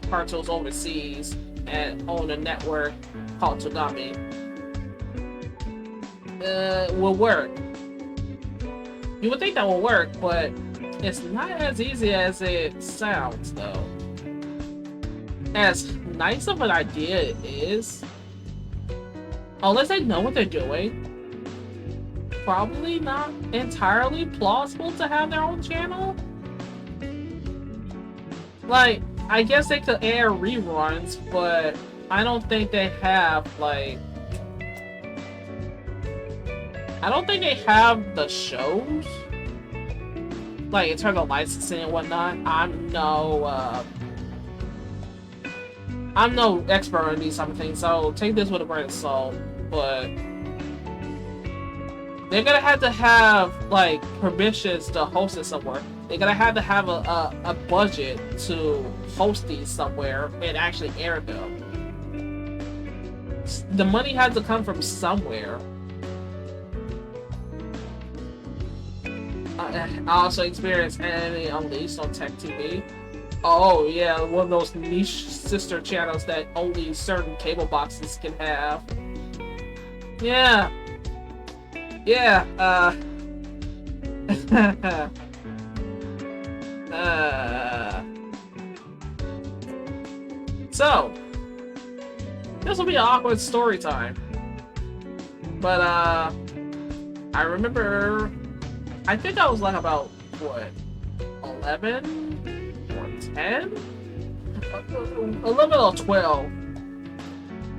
cartoons overseas and on a network called Toonami will work. You would think that will work, but it's not as easy as it sounds, though. As nice of an idea it is, unless they know what they're doing, probably not entirely plausible to have their own channel. Like, I guess they could air reruns, but I don't think they have, like... I don't think they have the shows. Like, in terms of licensing and whatnot, I'm no expert on these type of things, so take this with a grain of salt, but they're gonna have to have, like, permissions to host it somewhere. They're gonna have to have a budget to host these somewhere and actually air them. The money has to come from somewhere. I also experienced Anime Unleashed on Tech TV. Oh yeah, one of those niche sister channels that only certain cable boxes can have. Yeah. Yeah, So, this will be an awkward story time. But, I remember, I think I was like about, what, 11 or 10? A little bit of 12.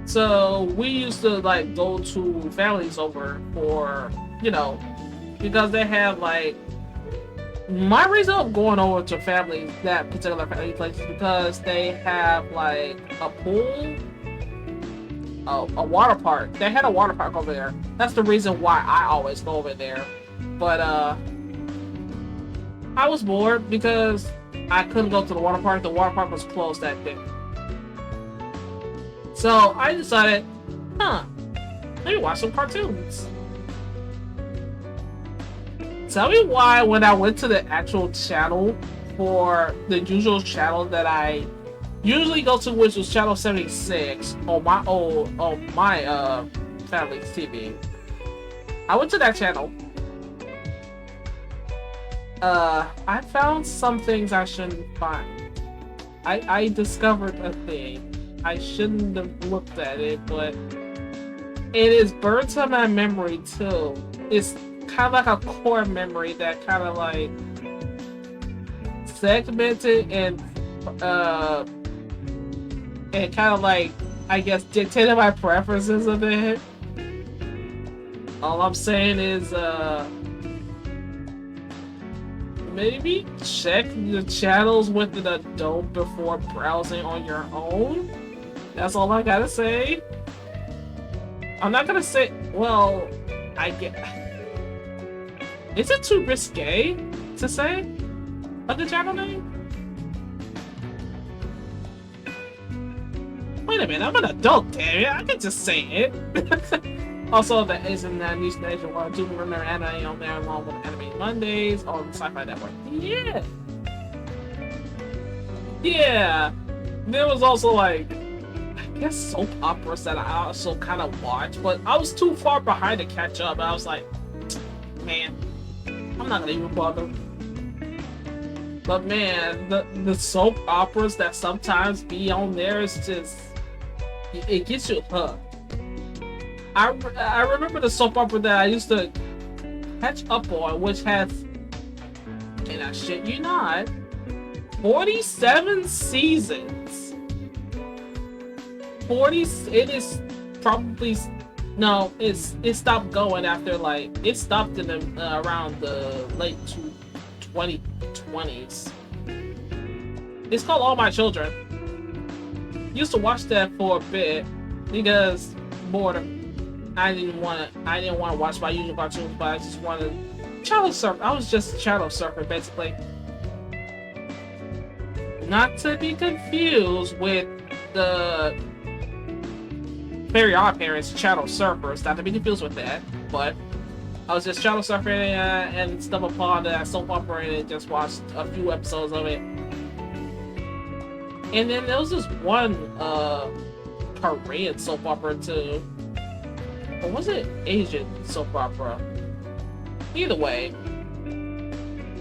So we used to like go to families over for, you know, because they have like, my reason of going over to families, that particular family place, is because they have like a pool, a water park. They had a water park over there. That's the reason why I always go over there. But I was bored because I couldn't go to the water park. The water park was closed that day. So I decided, let me watch some cartoons. Tell me why when I went to the actual channel for the usual channel that I usually go to, which was channel 76 on my family's TV. I went to that channel. I found some things I shouldn't find. I discovered a thing. I shouldn't have looked at it, but it is burned to my memory too. It's kind of like a core memory that kind of like segmented and kind of like, I guess, dictated my preferences a bit. All I'm saying is maybe check the channels with an adult before browsing on your own. That's all I gotta say. I'm not gonna say. Well, I get. Is it too risque to say? Of the channel name? Wait a minute, I'm an adult, damn it. I can just say it. Also, the Asian Niche Nation World. Do remember anime on there along with Anime Mondays on the Sci-Fi Network. Yeah. Yeah. There was also like, I guess soap operas that I also kind of watched, but I was too far behind to catch up. I was like, man, I'm not gonna even bother. But man, the soap operas that sometimes be on there is just, it gets you hooked. I remember the soap opera that I used to catch up on, which has, and I shit you not, 47 seasons. 40. It is probably no. It stopped going after like it stopped in the around the late 2020s. It's called All My Children. Used to watch that for a bit because boredom. I didn't want to watch my usual cartoons, but I just wanted channel surf. I was just channel surfing basically. Not to be confused with the Very Odd Parents channel surfers. Not to be confused with that, but I was just channel surfing and stumbled upon that soap opera and just watched a few episodes of it. And then there was this one Korean soap opera too. Or was it Asian soap opera? Either way,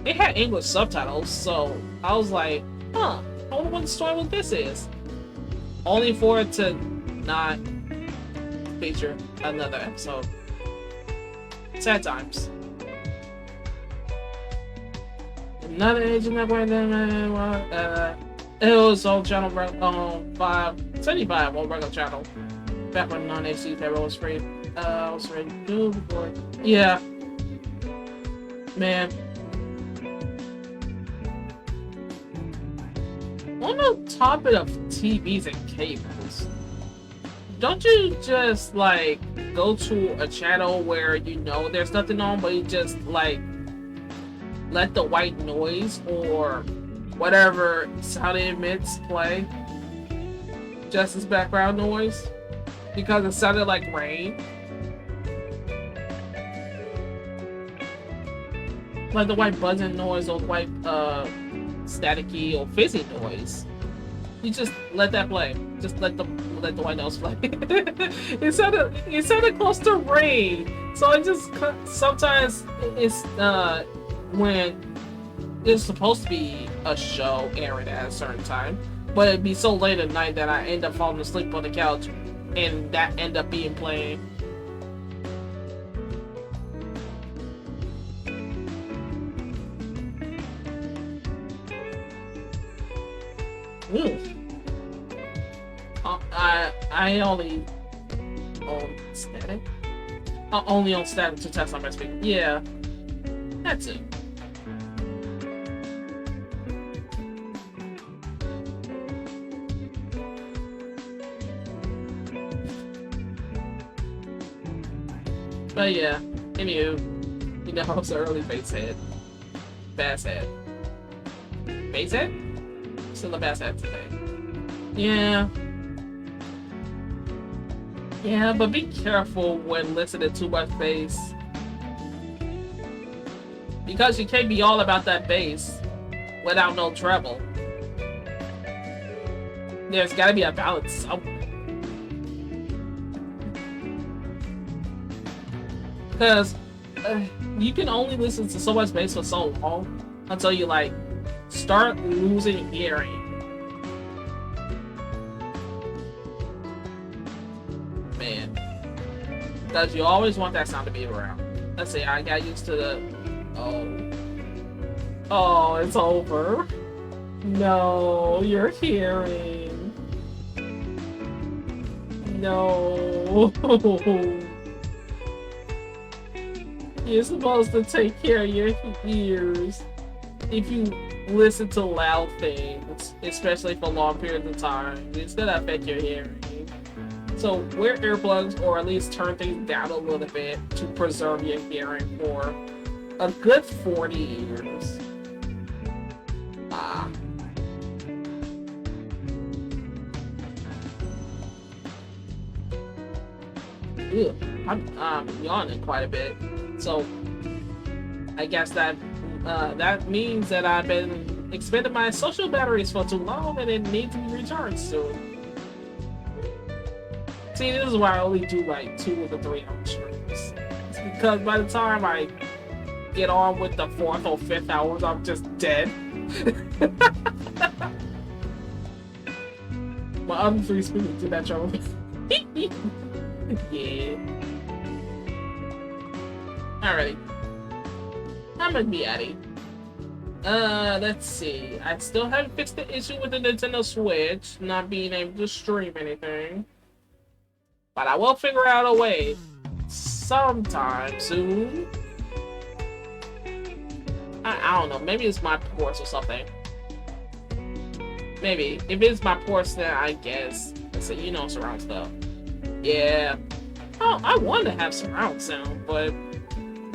it had English subtitles, so I was like, huh, I wonder what the story with this is. Only for it to not feature another episode. Sad times. Another Asian network, it was on channel 575 on regular channel. Back when non-HD cable was free. I was ready to do before. Yeah. Man. On the topic of TVs and cables, don't you just like go to a channel where you know there's nothing on, but you just like let the white noise or whatever sound it emits play just as background noise because it sounded like rain? Like the white buzzing noise or white staticky or fizzy noise. You just let that play. Just let the white noise play. it sounded close to rain. So it just sometimes it's when it's supposed to be a show airing at a certain time, but it'd be so late at night that I end up falling asleep on the couch, and that end up being playing. I only own static. I only own static to test on my speaker. Yeah, that's it. But yeah, anywho, you know, I was an early basshead. Basshead. Basshead? Still a basshead today. Yeah. Yeah, but be careful when listening to much bass. Because you can't be all about that bass without no treble. There's gotta be a balance somewhere. Because you can only listen to so much bass for so long until you like start losing hearing. Man, because you always want that sound to be around. Let's see, I got used to the oh, it's over. No, you're hearing. No. You're supposed to take care of your ears if you listen to loud things, especially for long periods of time. It's gonna affect your hearing. So wear earplugs or at least turn things down a little bit to preserve your hearing for a good 40 years. Ah. Ew, I'm yawning quite a bit. So I guess that means that I've been expending my social batteries for too long and it needs to be recharged soon. See, this is why I only do like 2 of the 3 hour streams. It's because by the time I get on with the 4th or 5th hours, I'm just dead. My other 3 speakers did that trouble. Yeah. Alrighty. I'm gonna be at it. Let's see. I still haven't fixed the issue with the Nintendo Switch not being able to stream anything. But I will figure out a way sometime soon. I don't know. Maybe it's my ports or something. Maybe. If it's my ports, then I guess. Let's see. You know, surround stuff. Yeah. Oh, I want to have surround sound, but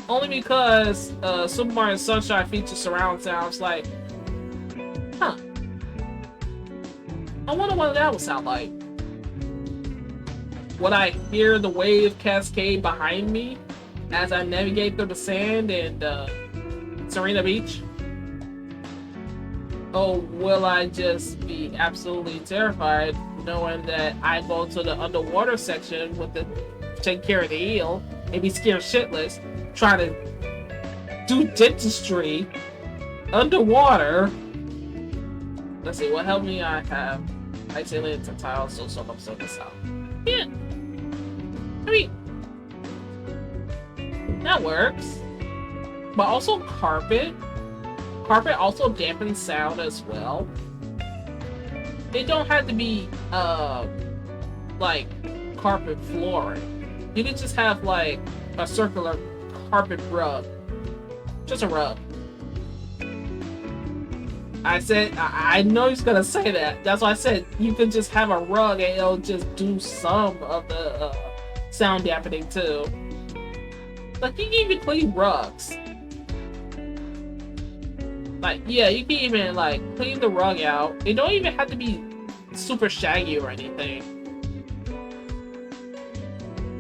only because Super Mario Sunshine features surround sounds. Like, huh? I wonder what that would sound like. Would I hear the wave cascade behind me as I navigate through the sand and Serena Beach? Or will I just be absolutely terrified knowing that I go to the underwater section with the take care of the eel and be scared shitless trying to do dentistry underwater? Let's see, what helped me? I have isolated tiles, so I'm so this out. Yeah. I mean, that works. But also carpet. Carpet also dampens sound as well. It don't have to be, like, carpet flooring. You can just have, like, a circular carpet rug. Just a rug. I said, I know he's gonna say that. That's why I said you could just have a rug and it'll just do some of the sound dampening too. Like, you can even clean rugs. Like, yeah, you can even, like, clean the rug out. It don't even have to be super shaggy or anything.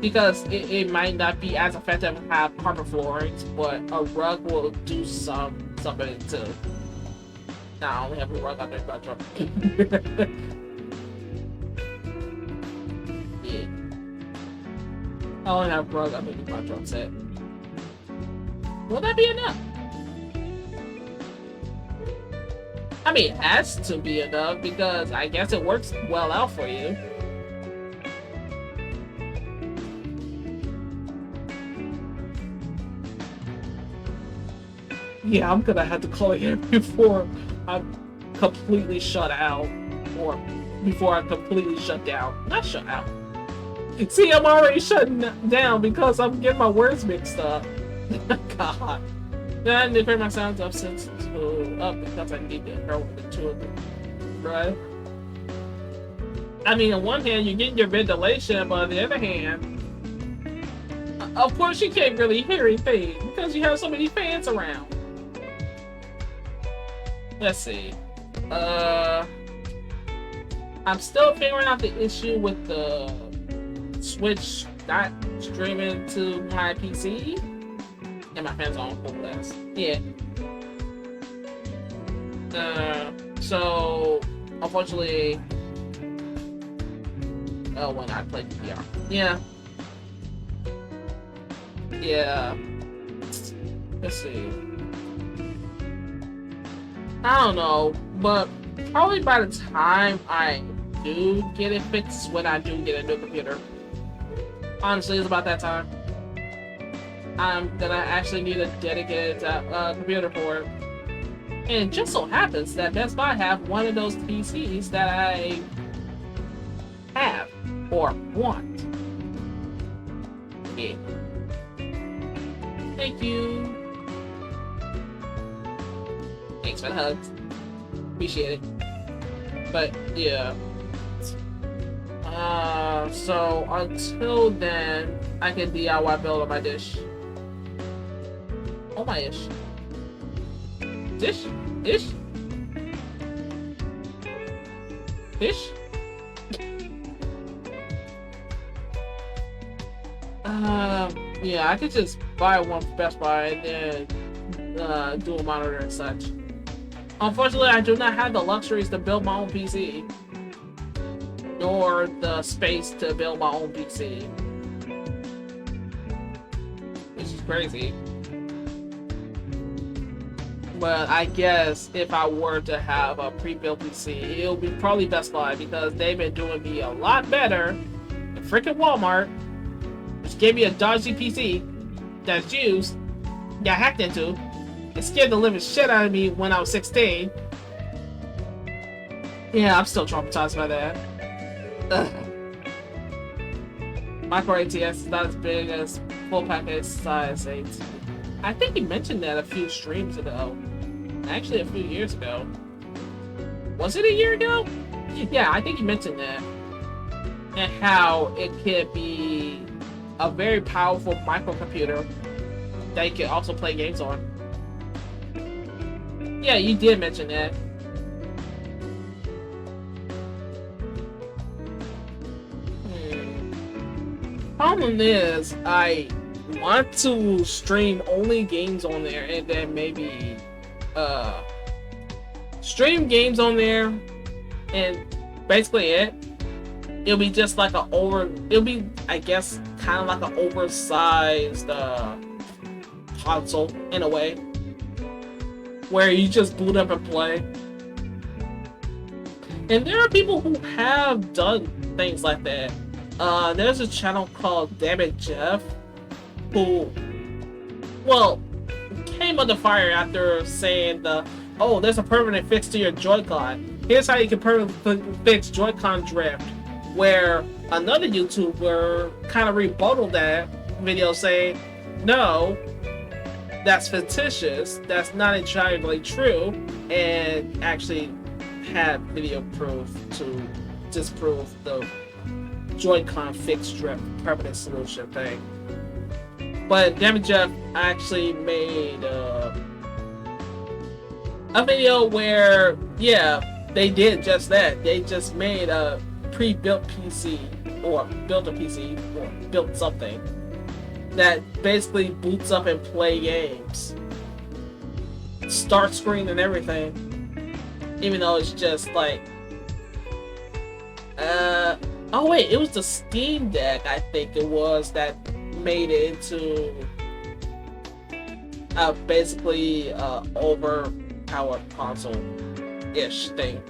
Because it might not be as effective to have carpet floorings, but a rug will do something too. Nah, I only have a rug out there in my truck. Yeah. I only have a rug out there in my truck set. Will that be enough? I mean, it has to be enough because I guess it works well out for you. Yeah, I'm gonna have to call it here before I'm completely shut out. Or before I'm completely shut down. Not shut out. See, I'm already shutting down because I'm getting my words mixed up. God. Then I need to turn my sounds up because I need to throw the 2 of them. Right? I mean, on one hand, you're getting your ventilation, but on the other hand, of course you can't really hear anything because you have so many fans around. Let's see. I'm still figuring out the issue with the Switch not streaming to my PC. And my fans on full blast. Yeah. So unfortunately, when I played VR. Yeah. Yeah. Let's see. I don't know, but probably by the time I do get it fixed, when I do get a new computer. Honestly, it's about that time. I'm gonna actually need a dedicated computer for it. And it just so happens that Best Buy have one of those PCs that I have or want. Yeah. Thank you. Thanks for the hugs. Appreciate it. But yeah. So until then, I can DIY build on my dish. Oh my ish. Dish? Ish? Fish? Yeah, I could just buy one from Best Buy and then do a monitor and such. Unfortunately, I do not have the luxuries to build my own PC, nor the space to build my own PC, which is crazy. But I guess if I were to have a pre-built PC, it would be probably Best Buy because they've been doing me a lot better than freaking Walmart, which gave me a dodgy PC that's used, got hacked into, and scared the living shit out of me when I was 16. Yeah, I'm still traumatized by that. Ugh. Micro ATX is not as big as full package size 8. I think he mentioned that a few streams ago. Actually, a few years ago. Was it a year ago? Yeah, I think he mentioned that. And how it could be a very powerful microcomputer that you can also play games on. Yeah, you did mention that. Problem is, I want to stream only games on there and then maybe stream games on there and basically it'll be just like it'll be, I guess, kind of like an oversized console in a way where you just boot up and play. And there are people who have done things like that. There's a channel called Damn It Jeff who, well, came under fire after saying oh, there's a permanent fix to your Joy-Con. Here's how you can permanently fix Joy-Con drift. Where another YouTuber kind of rebutted that video saying, no, that's fictitious, that's not entirely true, and actually had video proof to disprove the Joy-Con fixed drift permanent solution thing. But Damn It Jeff actually made a video where, yeah, they did just that. They just made a pre-built PC, or built a PC, or built something that basically boots up and play games. Start screen and everything. Even though it's just like, oh wait, it was the Steam Deck, I think it was, that made it into basically overpowered console-ish thing.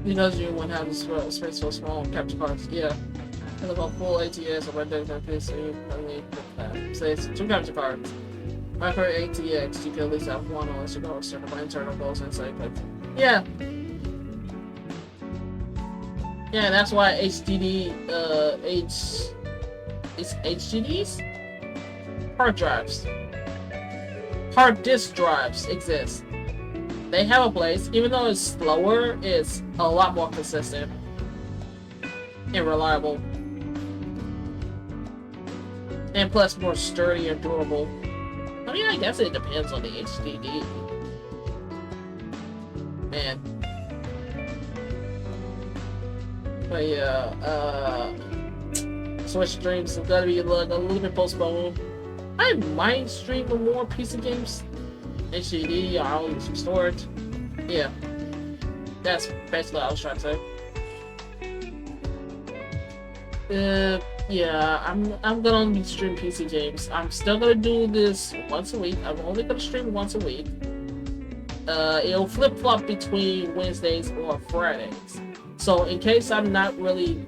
Because you wouldn't have the space so small capture cards, yeah. And about full ATX or Red Dead PC, I mean, say it's 2 capture cards. Micro ATX, you can at least have 1 unless you go certain by internal goals inside, but yeah. Yeah, that's why HDDs? Hard drives. Hard disk drives exist. They have a place, even though it's slower, it's a lot more consistent and reliable. And plus more sturdy and durable. I mean, I guess it depends on the HDD. Man. But yeah, Switch streams have got to be like a little bit postponed. I might stream more PC games. HDD, I'll use some storage. Yeah. That's basically what I was trying to say. Yeah, I'm gonna be streaming PC games. I'm still gonna do this once a week. I'm only gonna stream once a week. It'll flip-flop between Wednesdays or Fridays. So in case I'm not really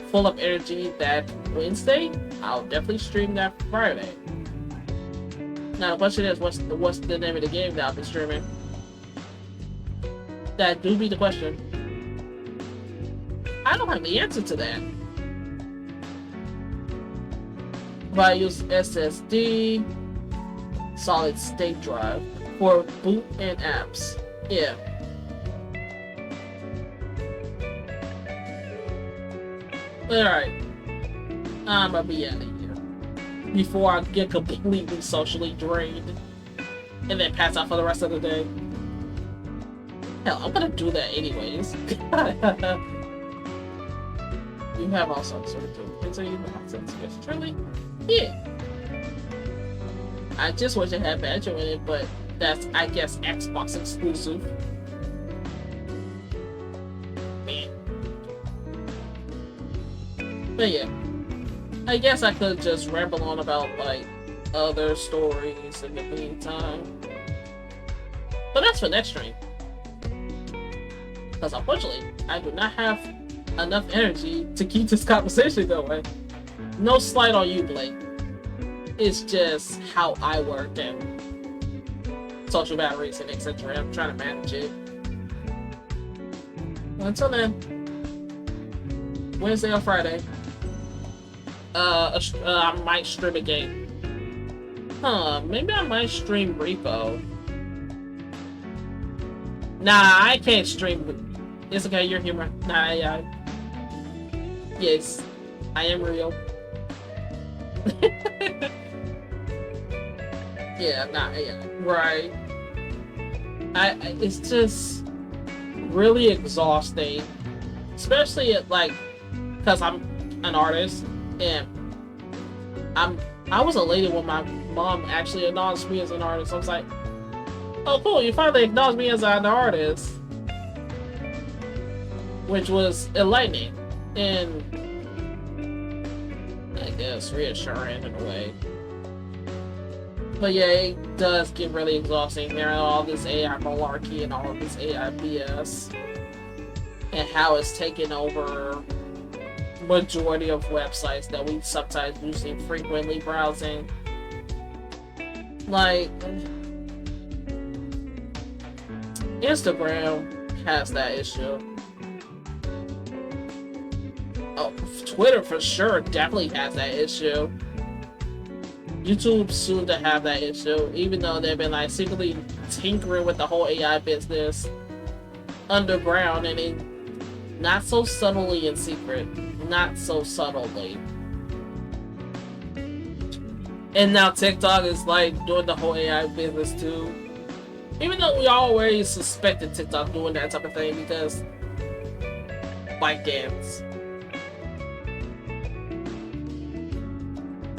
full of energy that Wednesday, I'll definitely stream that Friday. Now the question is, what's the name of the game that I'll be streaming? That do be the question. I don't have the answer to that. If I use SSD, solid state drive, for boot and apps. Yeah. Alright. I'm gonna be out of here before I get completely socially drained and then pass out for the rest of the day. Hell, I'm gonna do that anyways. You have all sorts of things. So you have sense of truly? Yeah. I just wish it had Banjo in it, but that's, I guess, Xbox exclusive. Man. But yeah. I guess I could just ramble on about, like, other stories in the meantime. But that's for next stream. Because unfortunately, I do not have enough energy to keep this conversation going. No slight on you, Blake. It's just how I work and social batteries and etc. I'm trying to manage it. Until then, Wednesday or Friday, I might stream a game. Maybe I might stream Repo. Nah, I can't stream. It's okay, you're human. Nah, yeah. Yes, I am real. Yeah, nah, yeah, right. It's just really exhausting, especially at, like, because I'm an artist and I was elated when my mom actually acknowledged me as an artist. I was like, oh cool, you finally acknowledged me as an artist, which was enlightening and I guess reassuring in a way. But yeah, it does get really exhausting. There are all this AI malarkey and all of this AI BS and how it's taken over majority of websites that we sometimes using frequently browsing. Like Instagram has that issue. Oh, Twitter for sure definitely has that issue. YouTube soon to have that issue, even though they've been like secretly tinkering with the whole AI business underground and it not so subtly in secret. Not so subtly. And now TikTok is like doing the whole AI business too. Even though we already suspected TikTok doing that type of thing because like games.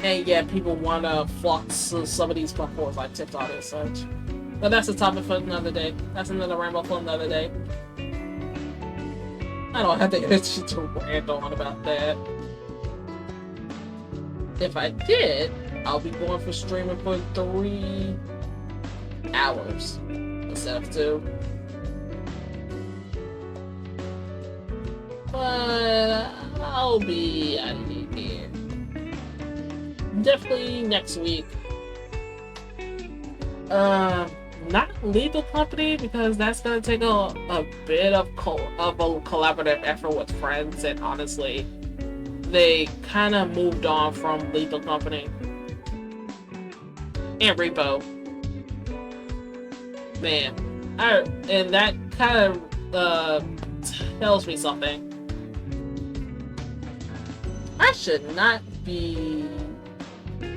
And yeah, people want to flock to some of these platforms like TikTok and such. But that's a topic for another day. That's another ramble for another day. I don't have the energy to rant on about that. If I did, I'll be going for streaming for 3 hours instead of 2. But I'll be out of here. Definitely next week. Not Lethal Company because that's gonna take a bit of a collaborative effort with friends, and honestly, they kind of moved on from Lethal Company and Repo. Man, and that kind of tells me something. I should not be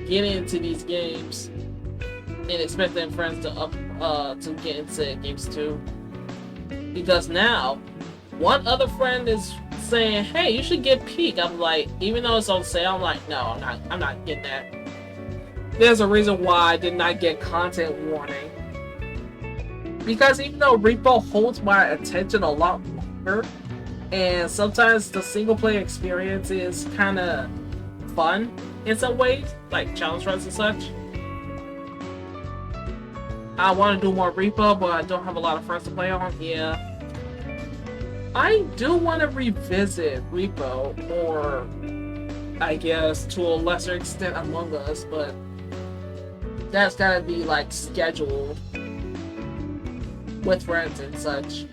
getting into these games and expecting friends to get into games too, because now one other friend is saying, hey, you should get Peak. I'm like, even though it's on sale, I'm like, no, I'm not getting that. There's a reason why I did not get content warning, because even though Repo holds my attention a lot longer and sometimes the single player experience is kind of fun in some ways, like challenge runs and such, I want to do more Repo, but I don't have a lot of friends to play on. Yeah, I do want to revisit Repo, or I guess to a lesser extent Among Us, but that's gotta be like scheduled with friends and such.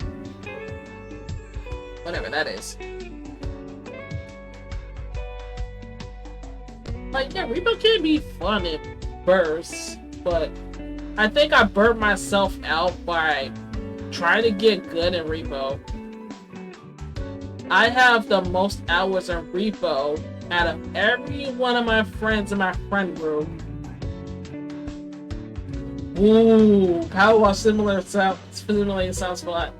Whatever that is. Like, yeah, Repo can be fun in bursts, but I think I burnt myself out by trying to get good in Repo. I have the most hours in Repo out of every one of my friends in my friend group. Ooh, Power Wash Simulator sounds fun.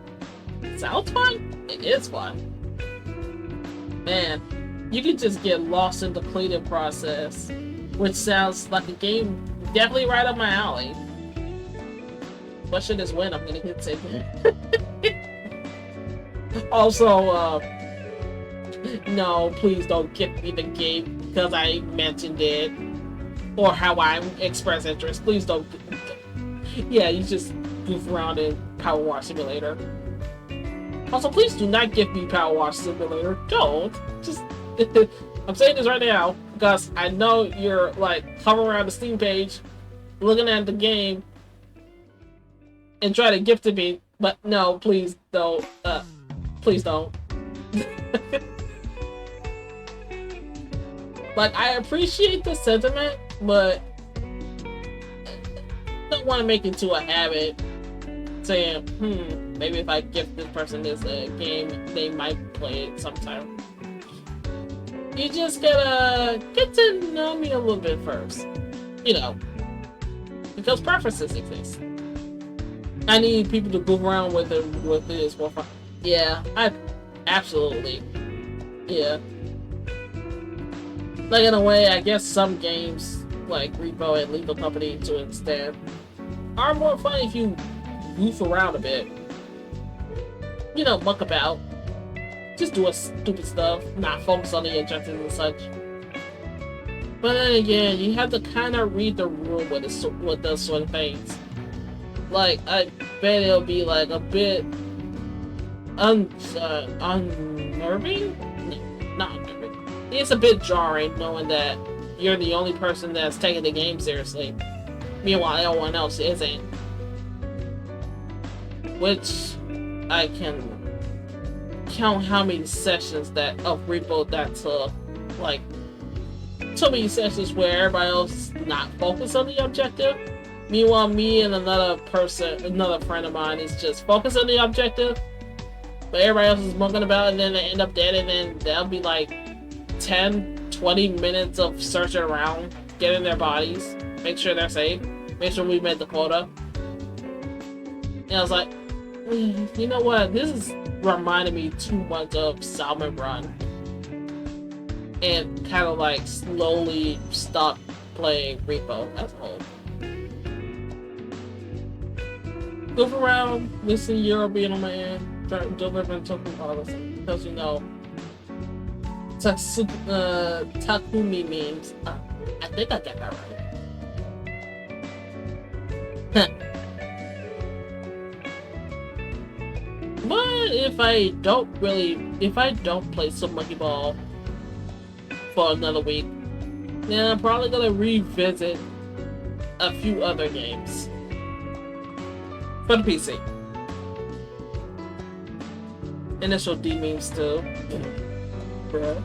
Sounds fun? It is fun. Man, you can just get lost in the cleaning process, which sounds like a game definitely right up my alley. What should this win? I'm gonna hit it. Also, no, please don't give me the game because I mentioned it or how I express interest. Please don't. Yeah, you just goof around in Power Wash Simulator. Also, please do not give me Power Wash Simulator. Don't. Just. I'm saying this right now because I know you're like hovering around the Steam page, looking at the game, and try to gift it me. But no, please don't. Please don't. Like, I appreciate the sentiment, but I don't want to make it to a habit saying, maybe if I gift this person this game, they might play it sometime. You just gotta get to know me a little bit first. You know, because preferences exist. I need people to goof around with it with this for fun. Yeah, absolutely. Yeah. Like, in a way, I guess some games, like Repo and Lethal Company to an extent, are more fun if you goof around a bit. You know, muck about. Just doing stupid stuff, not focus on the objectives and such. But then again, you have to kind of read the room with those sort of things. Like, I bet it'll be like a bit unnerving? No, not unnerving. It's a bit jarring knowing that you're the only person that's taking the game seriously. Meanwhile, everyone else isn't. Which I can count how many sessions of Repo that took. Like, so many sessions where everybody else is not focused on the objective. Meanwhile, me and another friend of mine is just focused on the objective. But everybody else is mucking about and then they end up dead and then that'll be like 10-20 minutes of searching around, getting their bodies, make sure they're safe, make sure we met the quota. And I was like, you know what, this is reminding me too much of Salmon Run. And kind of like slowly stopped playing Repo as a whole. Goof around, listen to European on my end, delivering token policy, because you know, Takumi memes. I think I got that right. But if I don't play some Monkey Ball for another week, then I'm probably gonna revisit a few other games for the PC. Initial D memes too. Bruh.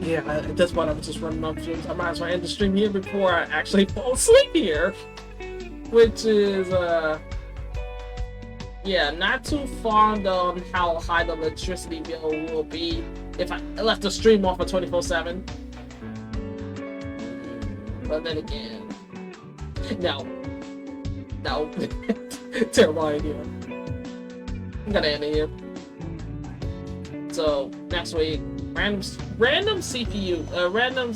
Yeah, at this point I'm just running on fumes. I might as well end the stream here before I actually fall asleep here. Which is, yeah, not too fond on how high the electricity bill will be if I left the stream off for 24/7. But then again, no. Terrible idea. I'm gonna end it here. So, next week, random CPU, random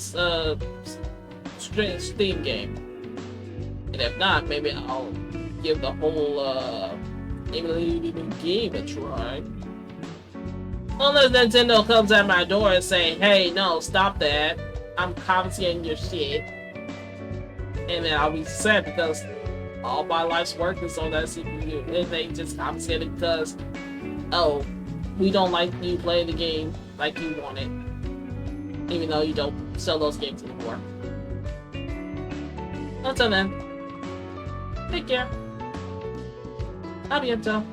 Steam game. And if not, maybe I'll give the whole game a try. Unless Nintendo comes at my door and say, hey, no, stop that. I'm confiscating your shit. And then I'll be sad because all my life's work is on that CPU. And they just confiscate it because, oh, we don't like you playing the game like you want it. Even though you don't sell those games anymore. Until then, take care. Abiento.